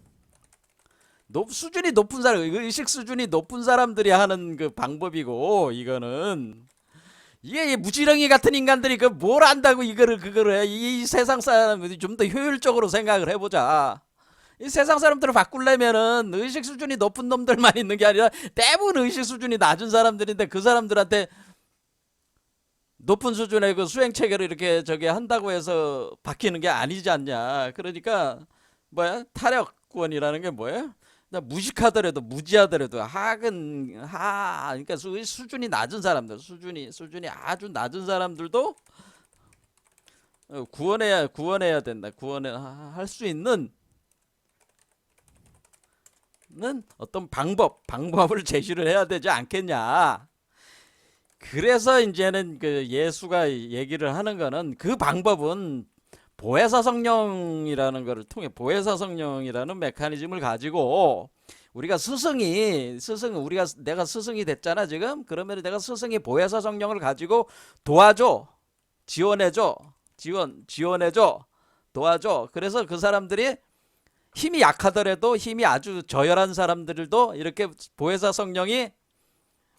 의식 수준이 높은 사람들이 하는 그 방법이고 이거는. 이게 무지렁이 같은 인간들이 뭘 안다고 그거를 해. 이 세상 사람들이 좀 더 효율적으로 생각을 해보자. 이 세상 사람들을 바꾸려면은 의식 수준이 높은 놈들만 있는 게 아니라 대부분 의식 수준이 낮은 사람들인데 그 사람들한테 높은 수준의 그 수행 체계를 이렇게 한다고 해서 바뀌는 게 아니지 않냐. 그러니까 타력 구원이라는 게 뭐야? 무식하더라도 무지하더라도 그러니까 수준이 낮은 사람들, 수준이 아주 낮은 사람들도 구원해야 된다. 구원할 수 있는 어떤 방법을 제시를 해야 되지 않겠냐. 그래서 이제는 예수가 얘기를 하는 거는 그 방법은 보혜사 성령이라는 것을 통해 보혜사 성령이라는 메커니즘을 가지고 우리가 내가 스승이 됐잖아 지금. 그러면 내가 스승이 보혜사 성령을 가지고 도와줘, 지원해줘, 도와줘. 그래서 그 사람들이 힘이 약하더라도 힘이 아주 저열한 사람들도 이렇게 보혜사 성령이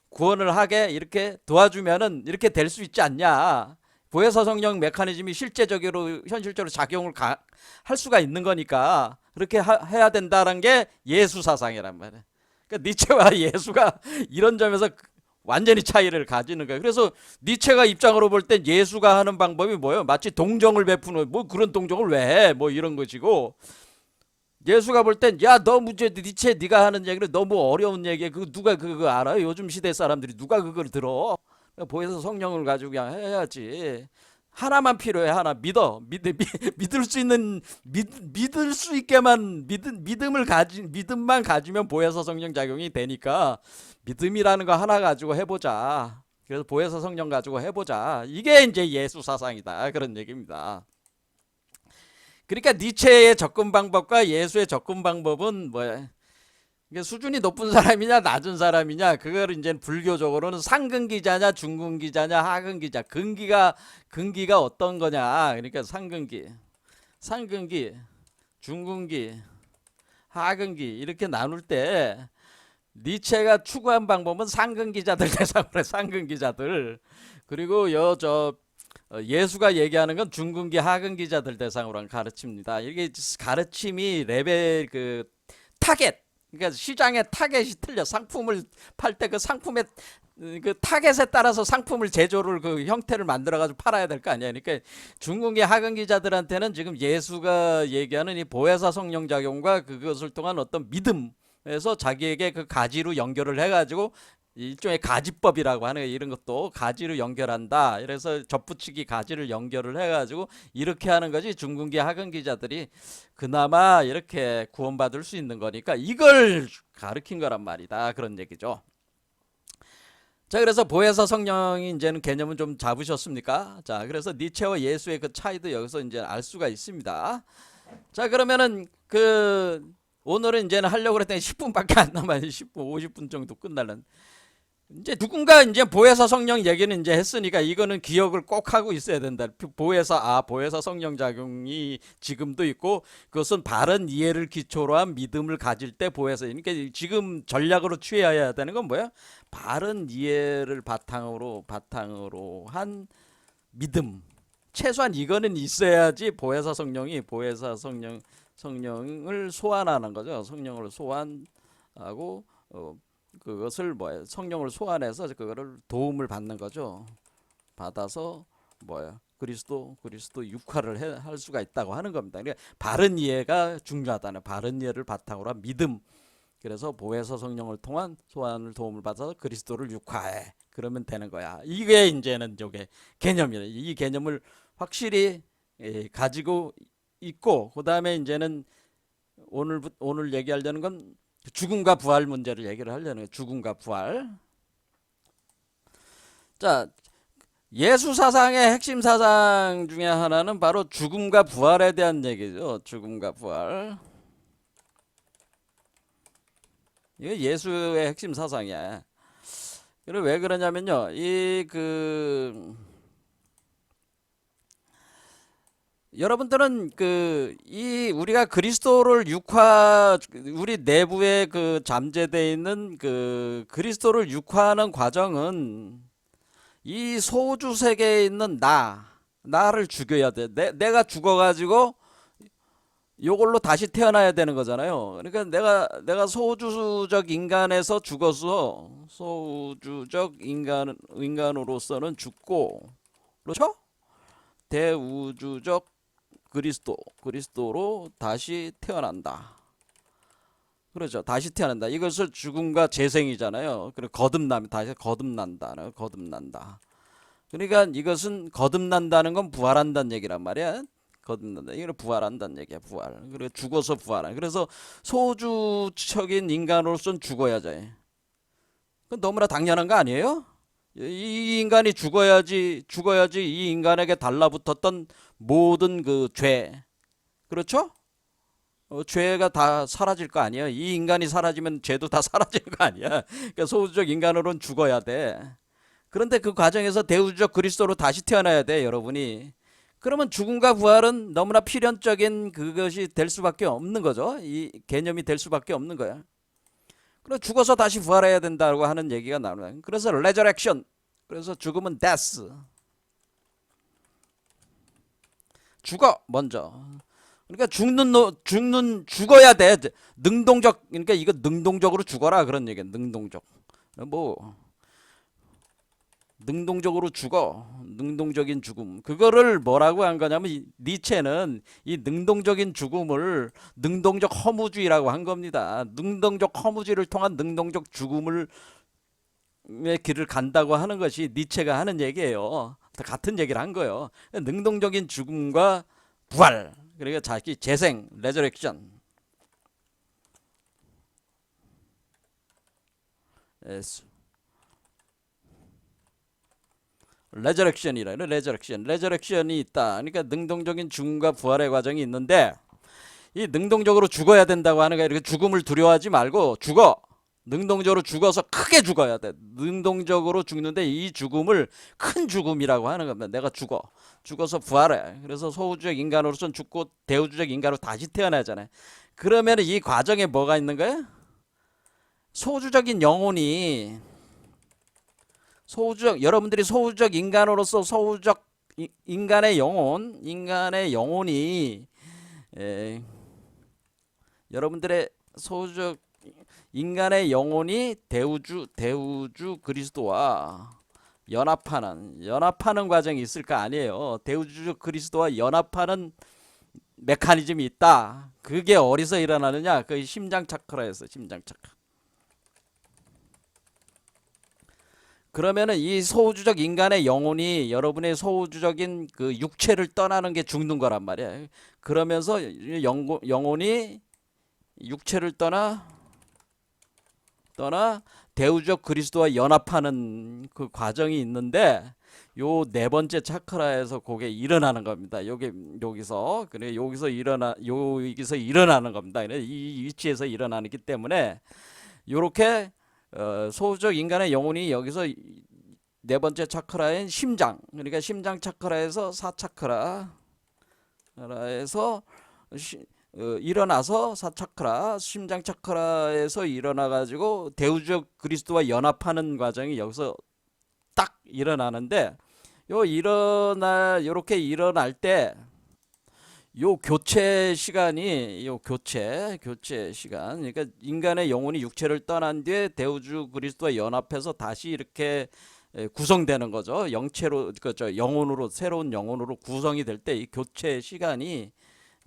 구원을 하게 이렇게 도와주면은 이렇게 될 수 있지 않냐. 보혜사 성령 메커니즘이 실제적으로 현실적으로 작용을 할 수가 있는 거니까 그렇게 해야 된다는 게 예수 사상이란 말이에요. 그러니까 니체와 예수가 이런 점에서 완전히 차이를 가지는 거예요. 그래서 니체가 입장으로 볼 땐 예수가 하는 방법이 뭐예요? 마치 동정을 베푸는, 뭐 그런 동정을 왜 해? 뭐 이런 것이고, 예수가 볼 땐 야 너 문제 니체 네가 하는 얘기는 너무 어려운 얘기야. 그 누가 그거 알아요? 요즘 시대 사람들이 누가 그걸 들어? 보혜사 성령을 가지고 그냥 해야지. 하나만 필요해. 하나 믿을 수 있는 믿을 수 있게만 믿음만 가지면 보혜사 성령 작용이 되니까 믿음이라는 거 하나 가지고 해보자. 그래서 보혜사 성령 가지고 해보자. 이게 이제 예수 사상이다. 그런 얘기입니다. 그러니까 니체의 접근 방법과 예수의 접근 방법은 뭐야? 이게 수준이 높은 사람이냐 낮은 사람이냐, 그걸 이제 불교적으로는 상근기자냐 중근기자냐 하근기자, 근기가 어떤 거냐. 그러니까 상근기, 중근기, 하근기 이렇게 나눌 때 니체가 추구한 방법은 상근기자들 대상으로 해. 상근기자들. 그리고 예수가 얘기하는 건 중근기 하근기자들 대상으로 가르칩니다. 이게 가르침이 레벨 타겟, 그러니까 시장의 타겟이 틀려. 상품을 팔 때 그 상품의 그 타겟에 따라서 상품을 제조를 그 형태를 만들어 가지고 팔아야 될 거 아니야. 그러니까 중국의 하근기자들한테는 지금 예수가 얘기하는 이 보혜사 성령 작용과 그것을 통한 어떤 믿음에서 자기에게 그 가지로 연결을 해가지고 일종의 가지법이라고 하는 거예요. 이런 것도 가지로 연결한다. 그래서 접붙이기 가지를 연결을 해가지고 이렇게 하는 것이 중근기 하근기자들이 그나마 이렇게 구원받을 수 있는 거니까 이걸 가르친 거란 말이다. 그런 얘기죠. 자, 그래서 보혜사 성령이 이제는 개념은 좀 잡으셨습니까? 자, 그래서 니체와 예수의 그 차이도 여기서 이제 알 수가 있습니다. 자, 그러면은 오늘은 이제는 하려고 그랬더니 10분밖에 안 남아요. 10분, 50분 정도 끝날란. 이제 누군가 이제 보혜사 성령 얘기는 이제 했으니까 이거는 기억을 꼭 하고 있어야 된다. 보혜사 성령 작용이 지금도 있고, 그것은 바른 이해를 기초로 한 믿음을 가질 때 보혜사. 그러니까 지금 전략으로 취해야 되는 건 뭐야? 바른 이해를 바탕으로 한 믿음. 최소한 이거는 있어야지 보혜사 성령을 소환하는 거죠. 성령을 소환하고 그것을 성령을 소환해서 그거를 도움을 받는 거죠. 받아서 그리스도 육화를 할 수가 있다고 하는 겁니다. 그러니까 바른 이해가 중요하다는, 바른 이해를 바탕으로 한 믿음. 그래서 보혜사 성령을 통한 소환을 도움을 받아서 그리스도를 육화해. 그러면 되는 거야. 이게 이제는 저게 개념이에요. 이 개념을 확실히 가지고 있고, 그 다음에 이제는 오늘 얘기하려는 건 죽음과 부활 문제를 얘기를 하려는 거예요. 죽음과 부활. 자, 예수 사상의 핵심 사상 중에 하나는 바로 죽음과 부활에 대한 얘기죠. 죽음과 부활. 이거 예수의 핵심 사상이야. 그리고 왜 그러냐면요. 여러분들은 우리가 그리스도를 우리 내부에 잠재되어 있는 그리스도를 육화하는 과정은 이 소주 세계에 있는 나를 죽여야 돼. 내가 죽어가지고 요걸로 다시 태어나야 되는 거잖아요. 그러니까 내가 소주적 인간에서 죽어서 소주적 인간으로서는 죽고, 그렇죠? 대우주적 그리스도로 다시 태어난다. 그렇죠. 다시 태어난다. 이것을 죽음과 재생이잖아요. 그리고 다시 거듭난다. 그러니까 이것은 거듭난다는 건 부활한다는 얘기란 말이야. 거듭난다. 이건 부활한다는 얘기야. 부활. 그리고 죽어서 부활한. 그래서 소주적인 인간으로서는 죽어야죠. 그건 너무나 당연한 거 아니에요? 이 인간이 죽어야지 이 인간에게 달라붙었던 모든 죄, 그렇죠? 죄가 다 사라질 거 아니에요. 이 인간이 사라지면 죄도 다 사라지는 거 아니야. 그러니까 소유적 인간으로는 죽어야 돼. 그런데 그 과정에서 대우주적 그리스도로 다시 태어나야 돼, 여러분이. 그러면 죽음과 부활은 너무나 필연적인 그것이 될 수밖에 없는 거죠. 이 개념이 될 수밖에 없는 거야. 그래서 죽어서 다시 부활해야 된다고 하는 얘기가 나와요. 그래서 레저렉션, 그래서 죽음은 데스. 죽어 먼저. 그러니까 죽어야 돼. 능동적, 그러니까 이거 능동적으로 죽어라 그런 얘기야. 능동적. 뭐 능동적으로 죽어. 능동적인 죽음. 그거를 뭐라고 한 거냐면 니체는 이 능동적인 죽음을 능동적 허무주의라고 한 겁니다. 능동적 허무주의를 통한 능동적 죽음을 의 길을 간다고 하는 것이 니체가 하는 얘기예요. 같은 얘기를 한 거예요. 능동적인 죽음과 부활, 그러니까 자기 재생, 레저렉션. 레저렉션이라 레저렉션이 있다. 그러니까 능동적인 죽음과 부활의 과정이 있는데 이 능동적으로 죽어야 된다고 하는 거야. 이렇게 죽음을 두려워하지 말고 죽어. 능동적으로 죽어서 크게 죽어야 돼. 능동적으로 죽는데 이 죽음을 큰 죽음이라고 하는 겁니다. 내가 죽어서 부활해. 그래서 소우주적 인간으로선 죽고 대우주적 인간으로 다시 태어나잖아요. 그러면 이 과정에 뭐가 있는 거예요? 소우주적인 영혼이 여러분들이 소우주적 인간으로서 소우주적 인간의 영혼이 여러분들의 소우주적 인간의 영혼이 대우주 그리스도와 연합하는 과정이 있을 거 아니에요. 대우주 그리스도와 연합하는 메커니즘이 있다. 그게 어디서 일어나느냐? 그 심장 차크라에서 심장 차크라. 그러면은 이 소우주적 인간의 영혼이 여러분의 소우주적인 그 육체를 떠나는 게 죽는 거란 말이야. 그러면서 영혼이 육체를 떠나 대우적 그리스도와 연합하는 그 과정이 있는데 요 네 번째 차크라에서 그게 일어나는 겁니다. 여기서 일어나는 겁니다. 이 위치에서 일어나기 때문에 요렇게 소우적 인간의 영혼이 여기서 네 번째 차크라인 심장, 그러니까 심장 차크라에서 4차크라에서 일어나서 심장 차크라에서 일어나가지고 대우적 그리스도와 연합하는 과정이 여기서 딱 일어나는데 요렇게 일어날 때 요 교체 시간이 교체 시간, 그러니까 인간의 영혼이 육체를 떠난 뒤에 대우주 그리스도와 연합해서 다시 이렇게 구성되는 거죠. 영체로, 영혼으로, 새로운 영혼으로 구성이 될 때 이 교체 시간이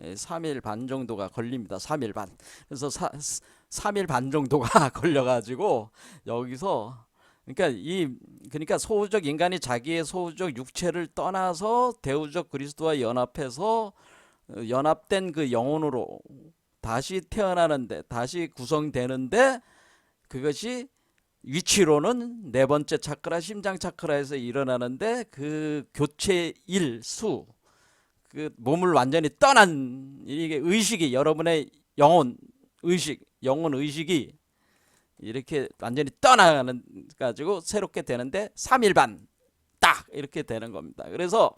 3일 반 정도가 걸립니다. 3일 반. 그래서 3일 반 정도가 걸려가지고 여기서 그러니까 소우적 인간이 자기의 소우적 육체를 떠나서 대우적 그리스도와 연합된 그 영혼으로 다시 태어나는데, 다시 구성되는데, 그것이 위치로는 네 번째 차크라 심장 차크라에서 일어나는데 그 교체 일수, 그 몸을 완전히 떠난 이게 의식이, 여러분의 영혼 의식이 이렇게 완전히 떠나가는 가지고 새롭게 되는데 3일 반 딱 이렇게 되는 겁니다. 그래서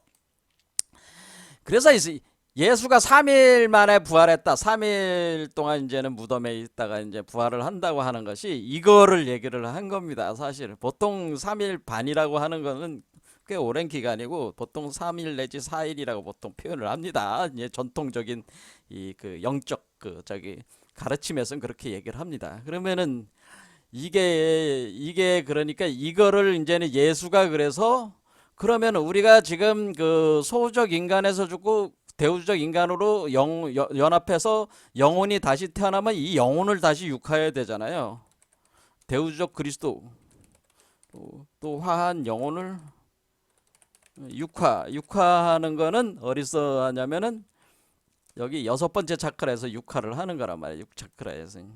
예수가 3일 만에 부활했다. 3일 동안 이제는 무덤에 있다가 이제 부활을 한다고 하는 것이 이거를 얘기를 한 겁니다. 사실 보통 3일 반이라고 하는 거는 꽤 오랜 기간이고 보통 3일 내지 4일이라고 보통 표현을 합니다. 이제 전통적인 그 영적 가르침에서는 그렇게 얘기를 합니다. 그러면은 이게 그러니까 이거를 이제는 예수가 그러면 우리가 지금 그 소우적 인간에서 죽고 대우적 인간으로 연합해서 영혼이 다시 태어나면 이 영혼을 다시 육화해야 되잖아요. 대우적 그리스도 또 화한 영혼을 육화하는 거는 어디서 하냐면은 여기 여섯 번째 차크라에서 육화를 하는 거란 말이에요. 6차크라에서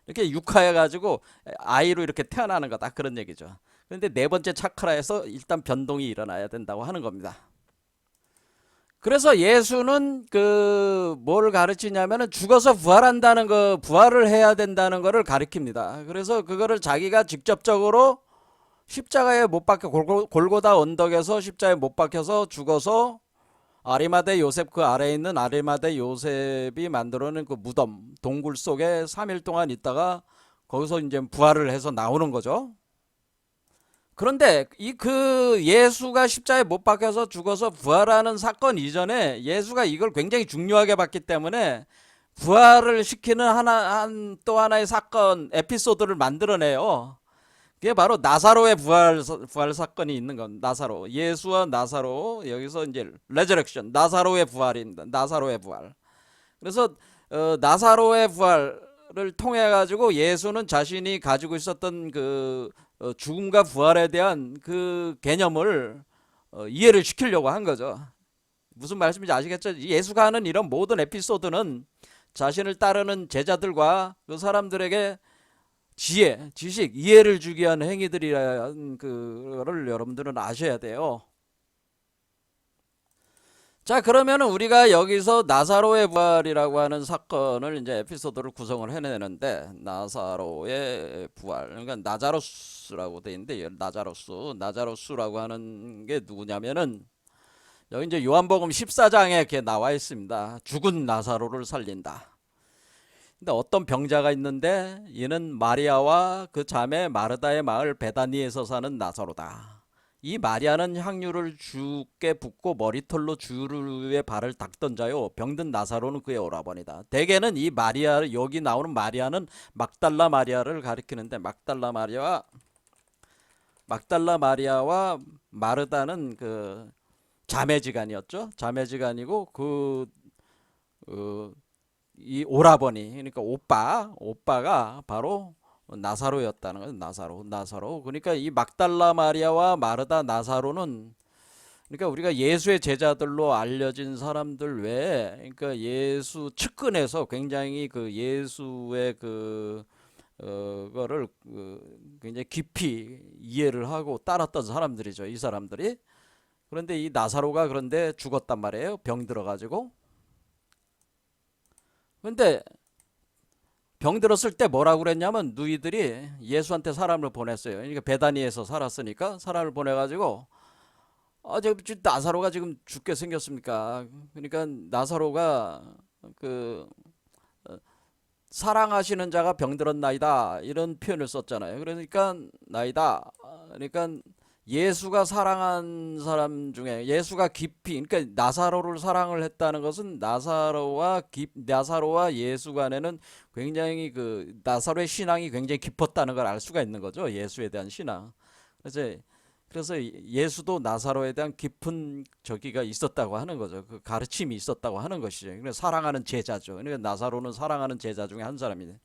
이렇게 육화해 가지고 아이로 이렇게 태어나는 거다, 그런 얘기죠. 그런데 네 번째 차크라에서 일단 변동이 일어나야 된다고 하는 겁니다. 그래서 예수는 뭘 가르치냐면은 죽어서 부활한다는 거, 부활을 해야 된다는 거를 가르칩니다. 그래서 그거를 자기가 직접적으로 십자가에 못 박혀, 골고다 언덕에서 십자가에 못 박혀서 죽어서 아리마대 요셉, 그 아래에 있는 아리마대 요셉이 만들어낸 그 무덤, 동굴 속에 3일 동안 있다가 거기서 이제 부활을 해서 나오는 거죠. 그런데 이 그 예수가 십자가에 못 박혀서 죽어서 부활하는 사건 이전에 예수가 이걸 굉장히 중요하게 봤기 때문에 부활을 시키는 또 하나의 사건 에피소드를 만들어내요. 그게 바로 나사로의 부활 사건이 있는 건 나사로. 예수와 나사로 여기서 이제 레저렉션 나사로의 부활입니다. 나사로의 부활. 그래서 나사로의 부활을 통해 가지고 예수는 자신이 가지고 있었던 그 죽음과 부활에 대한 그 개념을 이해를 시키려고 한 거죠. 무슨 말씀인지 아시겠죠? 예수가 하는 이런 모든 에피소드는 자신을 따르는 제자들과 그 사람들에게 지혜, 지식, 이해를 주기 위한 행위들이라는 그거를 여러분들은 아셔야 돼요. 자, 그러면은 우리가 여기서 나사로의 부활이라고 하는 사건을 이제 에피소드를 구성을 해내는데, 나사로의 부활, 그러니까 나자로스라고 돼 있는데, 나자로스라고 하는 게 누구냐면은 여기 이제 요한복음 14장에 이렇게 나와 있습니다. 죽은 나사로를 살린다. 근데 어떤 병자가 있는데 이는 마리아와 그 자매 마르다의 마을 베다니에서 사는 나사로다. 이 마리아는 향유를 주께 붓고 머리털로 주의 발을 닦던 자요, 병든 나사로는 그의 오라버니다. 대개는 이 마리아, 여기 나오는 마리아는 막달라 마리아를 가리키는데, 막달라 마리아와 마르다는 그 자매지간이었죠. 자매지간이고 이 오라버니, 그러니까 오빠가 바로 나사로였다는 거예요. 나사로. 그러니까 이 막달라 마리아와 마르다 나사로는, 그러니까 우리가 예수의 제자들로 알려진 사람들 외에, 그러니까 예수 측근에서 굉장히 그 예수의 거를 굉장히 깊이 이해를 하고 따랐던 사람들이죠. 이 사람들이. 그런데 이 나사로가 그런데 죽었단 말이에요. 병 들어가지고. 근데 병 들었을 때 뭐라고 그랬냐면, 누이들이 예수한테 사람을 보냈어요. 그러니까 베다니에서 살았으니까 사람을 보내가지고, 나사로가 지금 죽게 생겼습니까? 그러니까 나사로가 그 사랑하시는 자가 병들었나이다, 이런 표현을 썼잖아요. 그러니까 나이다. 그러니까 예수가 사랑한 사람 중에, 예수가 깊이, 그러니까 나사로를 사랑을 했다는 것은 나사로와 예수 간에는 굉장히 그 나사로의 신앙이 굉장히 깊었다는 걸 알 수가 있는 거죠. 예수에 대한 신앙. 그래서 예수도 나사로에 대한 깊은 저기가 있었다고 하는 거죠. 그 가르침이 있었다고 하는 것이죠. 그래서 사랑하는 제자죠. 그러니까 나사로는 사랑하는 제자 중에 한 사람이네.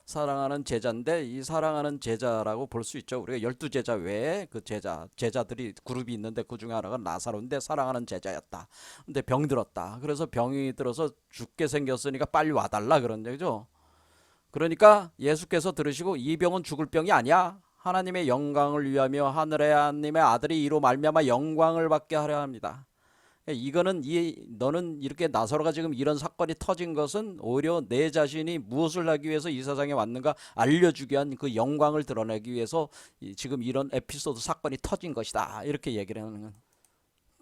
사랑하는 제자인데, 이 사랑하는 제자라고 볼 수 있죠. 우리가 12제자 외에 그 제자들이 그룹이 있는데 그 중에 하나가 나사로인데 사랑하는 제자였다. 근데 병 들었다. 그래서 병이 들어서 죽게 생겼으니까 빨리 와달라, 그런 얘기죠. 그러니까 예수께서 들으시고, 이 병은 죽을 병이 아니야. 하나님의 영광을 위하며 하늘의 하나님의 아들이 이로 말미암아 영광을 받게 하려 합니다. 이거는 너는 이렇게 나사로가 지금 이런 사건이 터진 것은 오히려 내 자신이 무엇을 하기 위해서 이 세상에 왔는가 알려주기 위한 그 영광을 드러내기 위해서 지금 이런 에피소드 사건이 터진 것이다, 이렇게 얘기를 하는 거예요.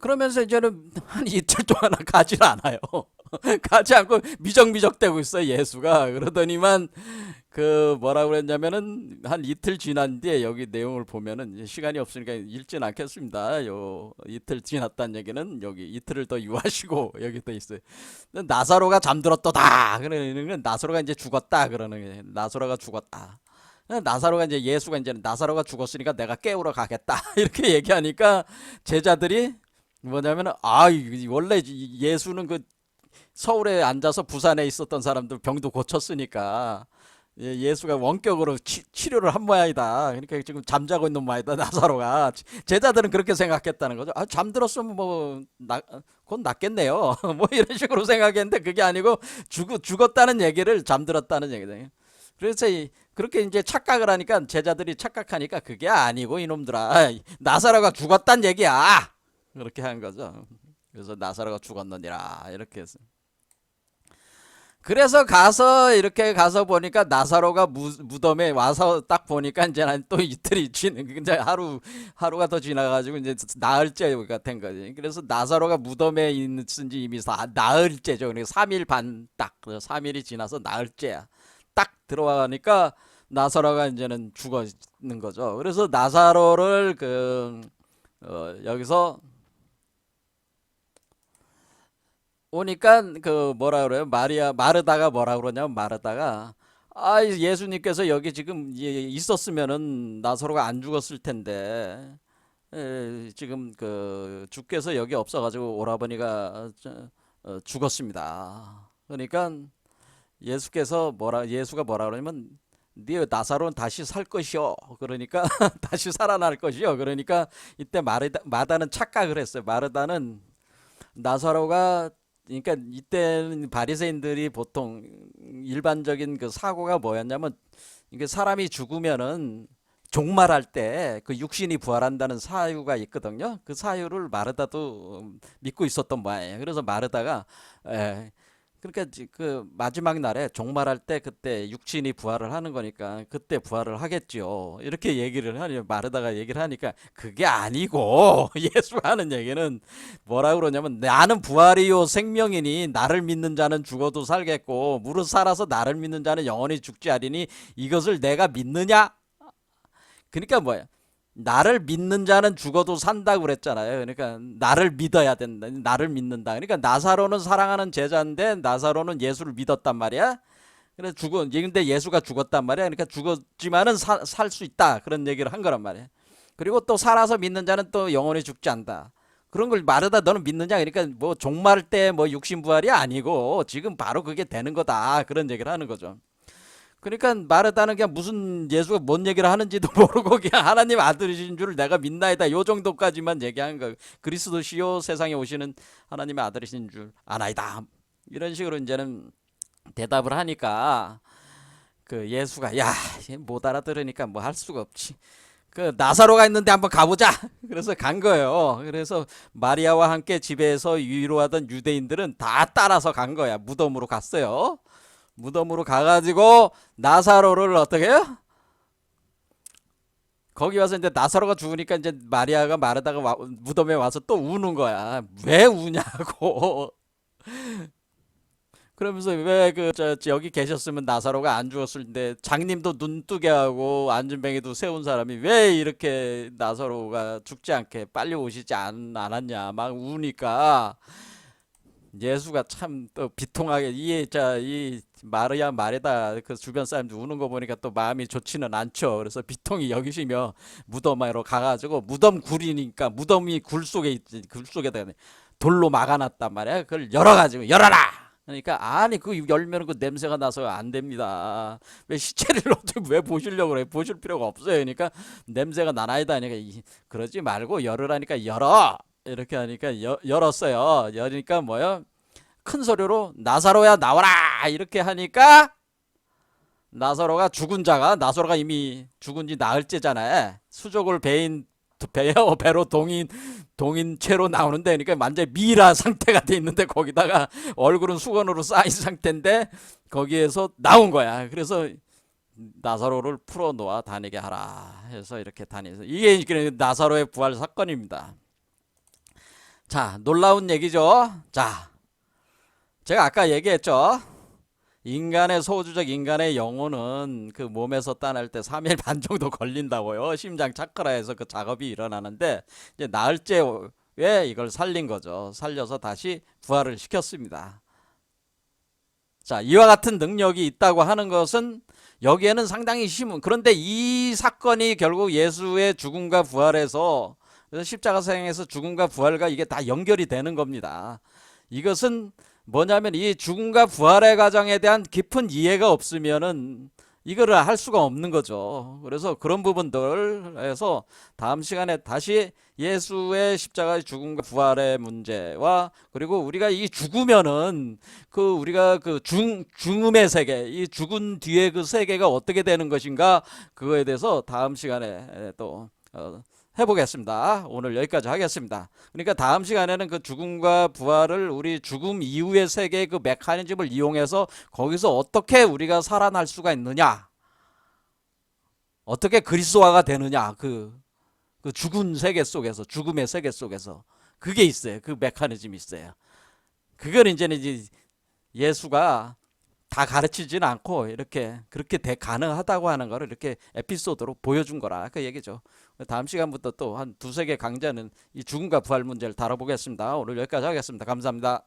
그러면서 이제는 한 이틀 동안 가지 않아요. 가지 않고 미적미적대고 있어요, 예수가. 그러더니만 그 뭐라고 그랬냐면은, 한 이틀 지난 뒤에 여기 내용을 보면은, 시간이 없으니까 읽진 않겠습니다. 요 이틀 지났다는 얘기는 여기 이틀을 더 유하시고 여기 또 있어요. 나사로가 잠들었도다. 그러는 나사로가 이제 죽었다, 그러는 거예요. 나사로가 죽었다. 나사로가 이제 예수가 이제 나사로가 죽었으니까 내가 깨우러 가겠다 이렇게 얘기하니까 제자들이 뭐냐면은, 원래 예수는 그 서울에 앉아서 부산에 있었던 사람들 병도 고쳤으니까 예수가 원격으로 치료를 한 모양이다. 그러니까 지금 잠자고 있는 모양이다, 나사로가. 제자들은 그렇게 생각했다는 거죠. 잠들었으면 곧 낫겠네요. 뭐 이런 식으로 생각했는데, 그게 아니고 죽었다는 얘기를 잠들었다는 얘기죠. 그래서 그렇게 이제 착각을 하니까, 제자들이 착각하니까, 그게 아니고 이놈들아, 나사로가 죽었단 얘기야, 그렇게 한 거죠. 그래서 나사로가 죽었느니라 이렇게 해서. 그래서 이렇게 가서 보니까 나사로가 무덤에 와서 딱 보니까 이제 또 이틀이 이제 하루가 더 지나가지고 이제 나흘째가 된 거지. 그래서 나사로가 무덤에 있는지 이미 나흘째죠. 그러니까 3일 반, 딱 3일이 지나서 나흘째야. 딱 들어가니까 나사로가 이제는 죽었는 거죠. 그래서 나사로를 여기서 오니까 그 뭐라 그래요? 마르다가 뭐라 그러냐면 마르다가 예수님께서 여기 지금 있었으면은 나사로가 안 죽었을 텐데 지금 그 주께서 여기 없어가지고 오라버니가 죽었습니다. 그러니까 예수가 뭐라 그러냐면 네 나사로는 다시 살 것이요. 그러니까 다시 살아날 것이요. 그러니까 이때 마다는 착각을 했어요. 마르다는 나사로가 그러니까 이때는 바리새인들이 보통 일반적인 그 사고가 뭐였냐면 이게 사람이 죽으면은 종말할 때 그 육신이 부활한다는 사유가 있거든요. 그 사유를 마르다도 믿고 있었던 모양이에요. 그래서 마르다가 그러니까 그 마지막 날에 종말할 때 그때 육신이 부활을 하는 거니까 그때 부활을 하겠죠. 이렇게 얘기를 하니 마르다가 얘기를 하니까 그게 아니고 예수가 하는 얘기는 뭐라 그러냐면 나는 부활이요 생명이니 나를 믿는 자는 죽어도 살겠고 무릇 살아서 나를 믿는 자는 영원히 죽지 않으니 이것을 내가 믿느냐? 그러니까 뭐야? 나를 믿는 자는 죽어도 산다고 그랬잖아요. 그러니까 나를 믿어야 된다. 나를 믿는다. 그러니까 나사로는 사랑하는 제자인데 나사로는 예수를 믿었단 말이야. 그래서 근데 예수가 죽었단 말이야. 그러니까 죽었지만은 살 수 있다. 그런 얘기를 한 거란 말이야. 그리고 또 살아서 믿는 자는 또 영원히 죽지 않다. 그런 걸 말하다 너는 믿느냐? 그러니까 뭐 종말 때 뭐 육신 부활이 아니고 지금 바로 그게 되는 거다. 그런 얘기를 하는 거죠. 그러니까 마르다는 그냥 무슨 예수가 뭔 얘기를 하는지도 모르고 그냥 하나님 아들이신 줄 내가 믿나이다 요 정도까지만 얘기한 거. 그리스도시요 세상에 오시는 하나님의 아들이신 줄 아나이다. 이런 식으로 이제는 대답을 하니까 그 예수가 야 못 알아들으니까 뭐 할 수가 없지. 그 나사로가 있는데 한번 가보자. 그래서 간 거예요. 그래서 마리아와 함께 집에서 위로하던 유대인들은 다 따라서 간 거야. 무덤으로 갔어요. 무덤으로 가가지고 나사로를 어떻게 해요? 거기 와서 이제 나사로가 죽으니까 이제 마리아가 마르다가 무덤에 와서 또 우는 거야. 왜 우냐고. 그러면서 왜 여기 계셨으면 나사로가 안 죽었을 텐데 장님도 눈 뜨게 하고 안진뱅이도 세운 사람이 왜 이렇게 나사로가 죽지 않게 빨리 오시지 않았냐 막 우니까 예수가 참 또 비통하게 이 마르야 마르다 그 주변 사람들 우는 거 보니까 또 마음이 좋지는 않죠. 그래서 비통이 여기시며 무덤으로 가가지고 무덤 굴이니까 무덤이 굴 속에 있지 굴 속에다 돌로 막아놨단 말이야. 그걸 열어가지고 열어라. 그러니까 아니 그 열면 그 냄새가 나서 안 됩니다. 왜 시체를 어떻게 왜 보시려고 그래? 보실 필요가 없어요. 그러니까 냄새가 나나이다. 그러니까 그러지 말고 열으라니까 열어. 이렇게 하니까 열었어요. 열으니까 뭐요? 큰 소리로 나사로야 나와라 이렇게 하니까 나사로가 이미 죽은 지 나흘째잖아요. 수족을 배로 동인 채로 나오는데 그러니까 완전 미라 상태가 돼 있는데 거기다가 얼굴은 수건으로 쌓인 상태인데 거기에서 나온 거야. 그래서 나사로를 풀어 놓아 다니게 하라 해서 이렇게 다니서 이게 나사로의 부활 사건입니다. 자, 놀라운 얘기죠. 자, 제가 아까 얘기했죠. 소주적 인간의 영혼은 그 몸에서 떠날 때 3일 반 정도 걸린다고요. 심장 차크라에서 그 작업이 일어나는데 이제 나흘째에 이걸 살린 거죠. 살려서 다시 부활을 시켰습니다. 자, 이와 같은 능력이 있다고 하는 것은 여기에는 상당히 그런데 이 사건이 결국 예수의 죽음과 부활에서 그래서 십자가 사형에서 죽음과 부활과 이게 다 연결이 되는 겁니다. 이것은 뭐냐면 이 죽음과 부활의 과정에 대한 깊은 이해가 없으면은 이거를 할 수가 없는 거죠. 그래서 그런 부분들에서 다음 시간에 다시 예수의 십자가의 죽음과 부활의 문제와 그리고 우리가 이 죽으면은 우리가 죽음의 세계, 이 죽은 뒤에 그 세계가 어떻게 되는 것인가 그거에 대해서 다음 시간에 또 해보겠습니다. 오늘 여기까지 하겠습니다. 그러니까 다음 시간에는 그 죽음과 부활을 우리 죽음 이후의 세계의 그 메커니즘을 이용해서 거기서 어떻게 우리가 살아날 수가 있느냐, 어떻게 그리스도화가 되느냐, 그 죽은 세계 속에서, 죽음의 세계 속에서 그게 있어요. 그 메커니즘이 있어요. 그걸 이제 예수가 다 가르치지는 않고 이렇게 그렇게 가능하다고 하는 거를 이렇게 에피소드로 보여준 거라 그 얘기죠. 다음 시간부터 또 한 두세 개 강좌는 이 죽음과 부활 문제를 다뤄보겠습니다. 오늘 여기까지 하겠습니다. 감사합니다.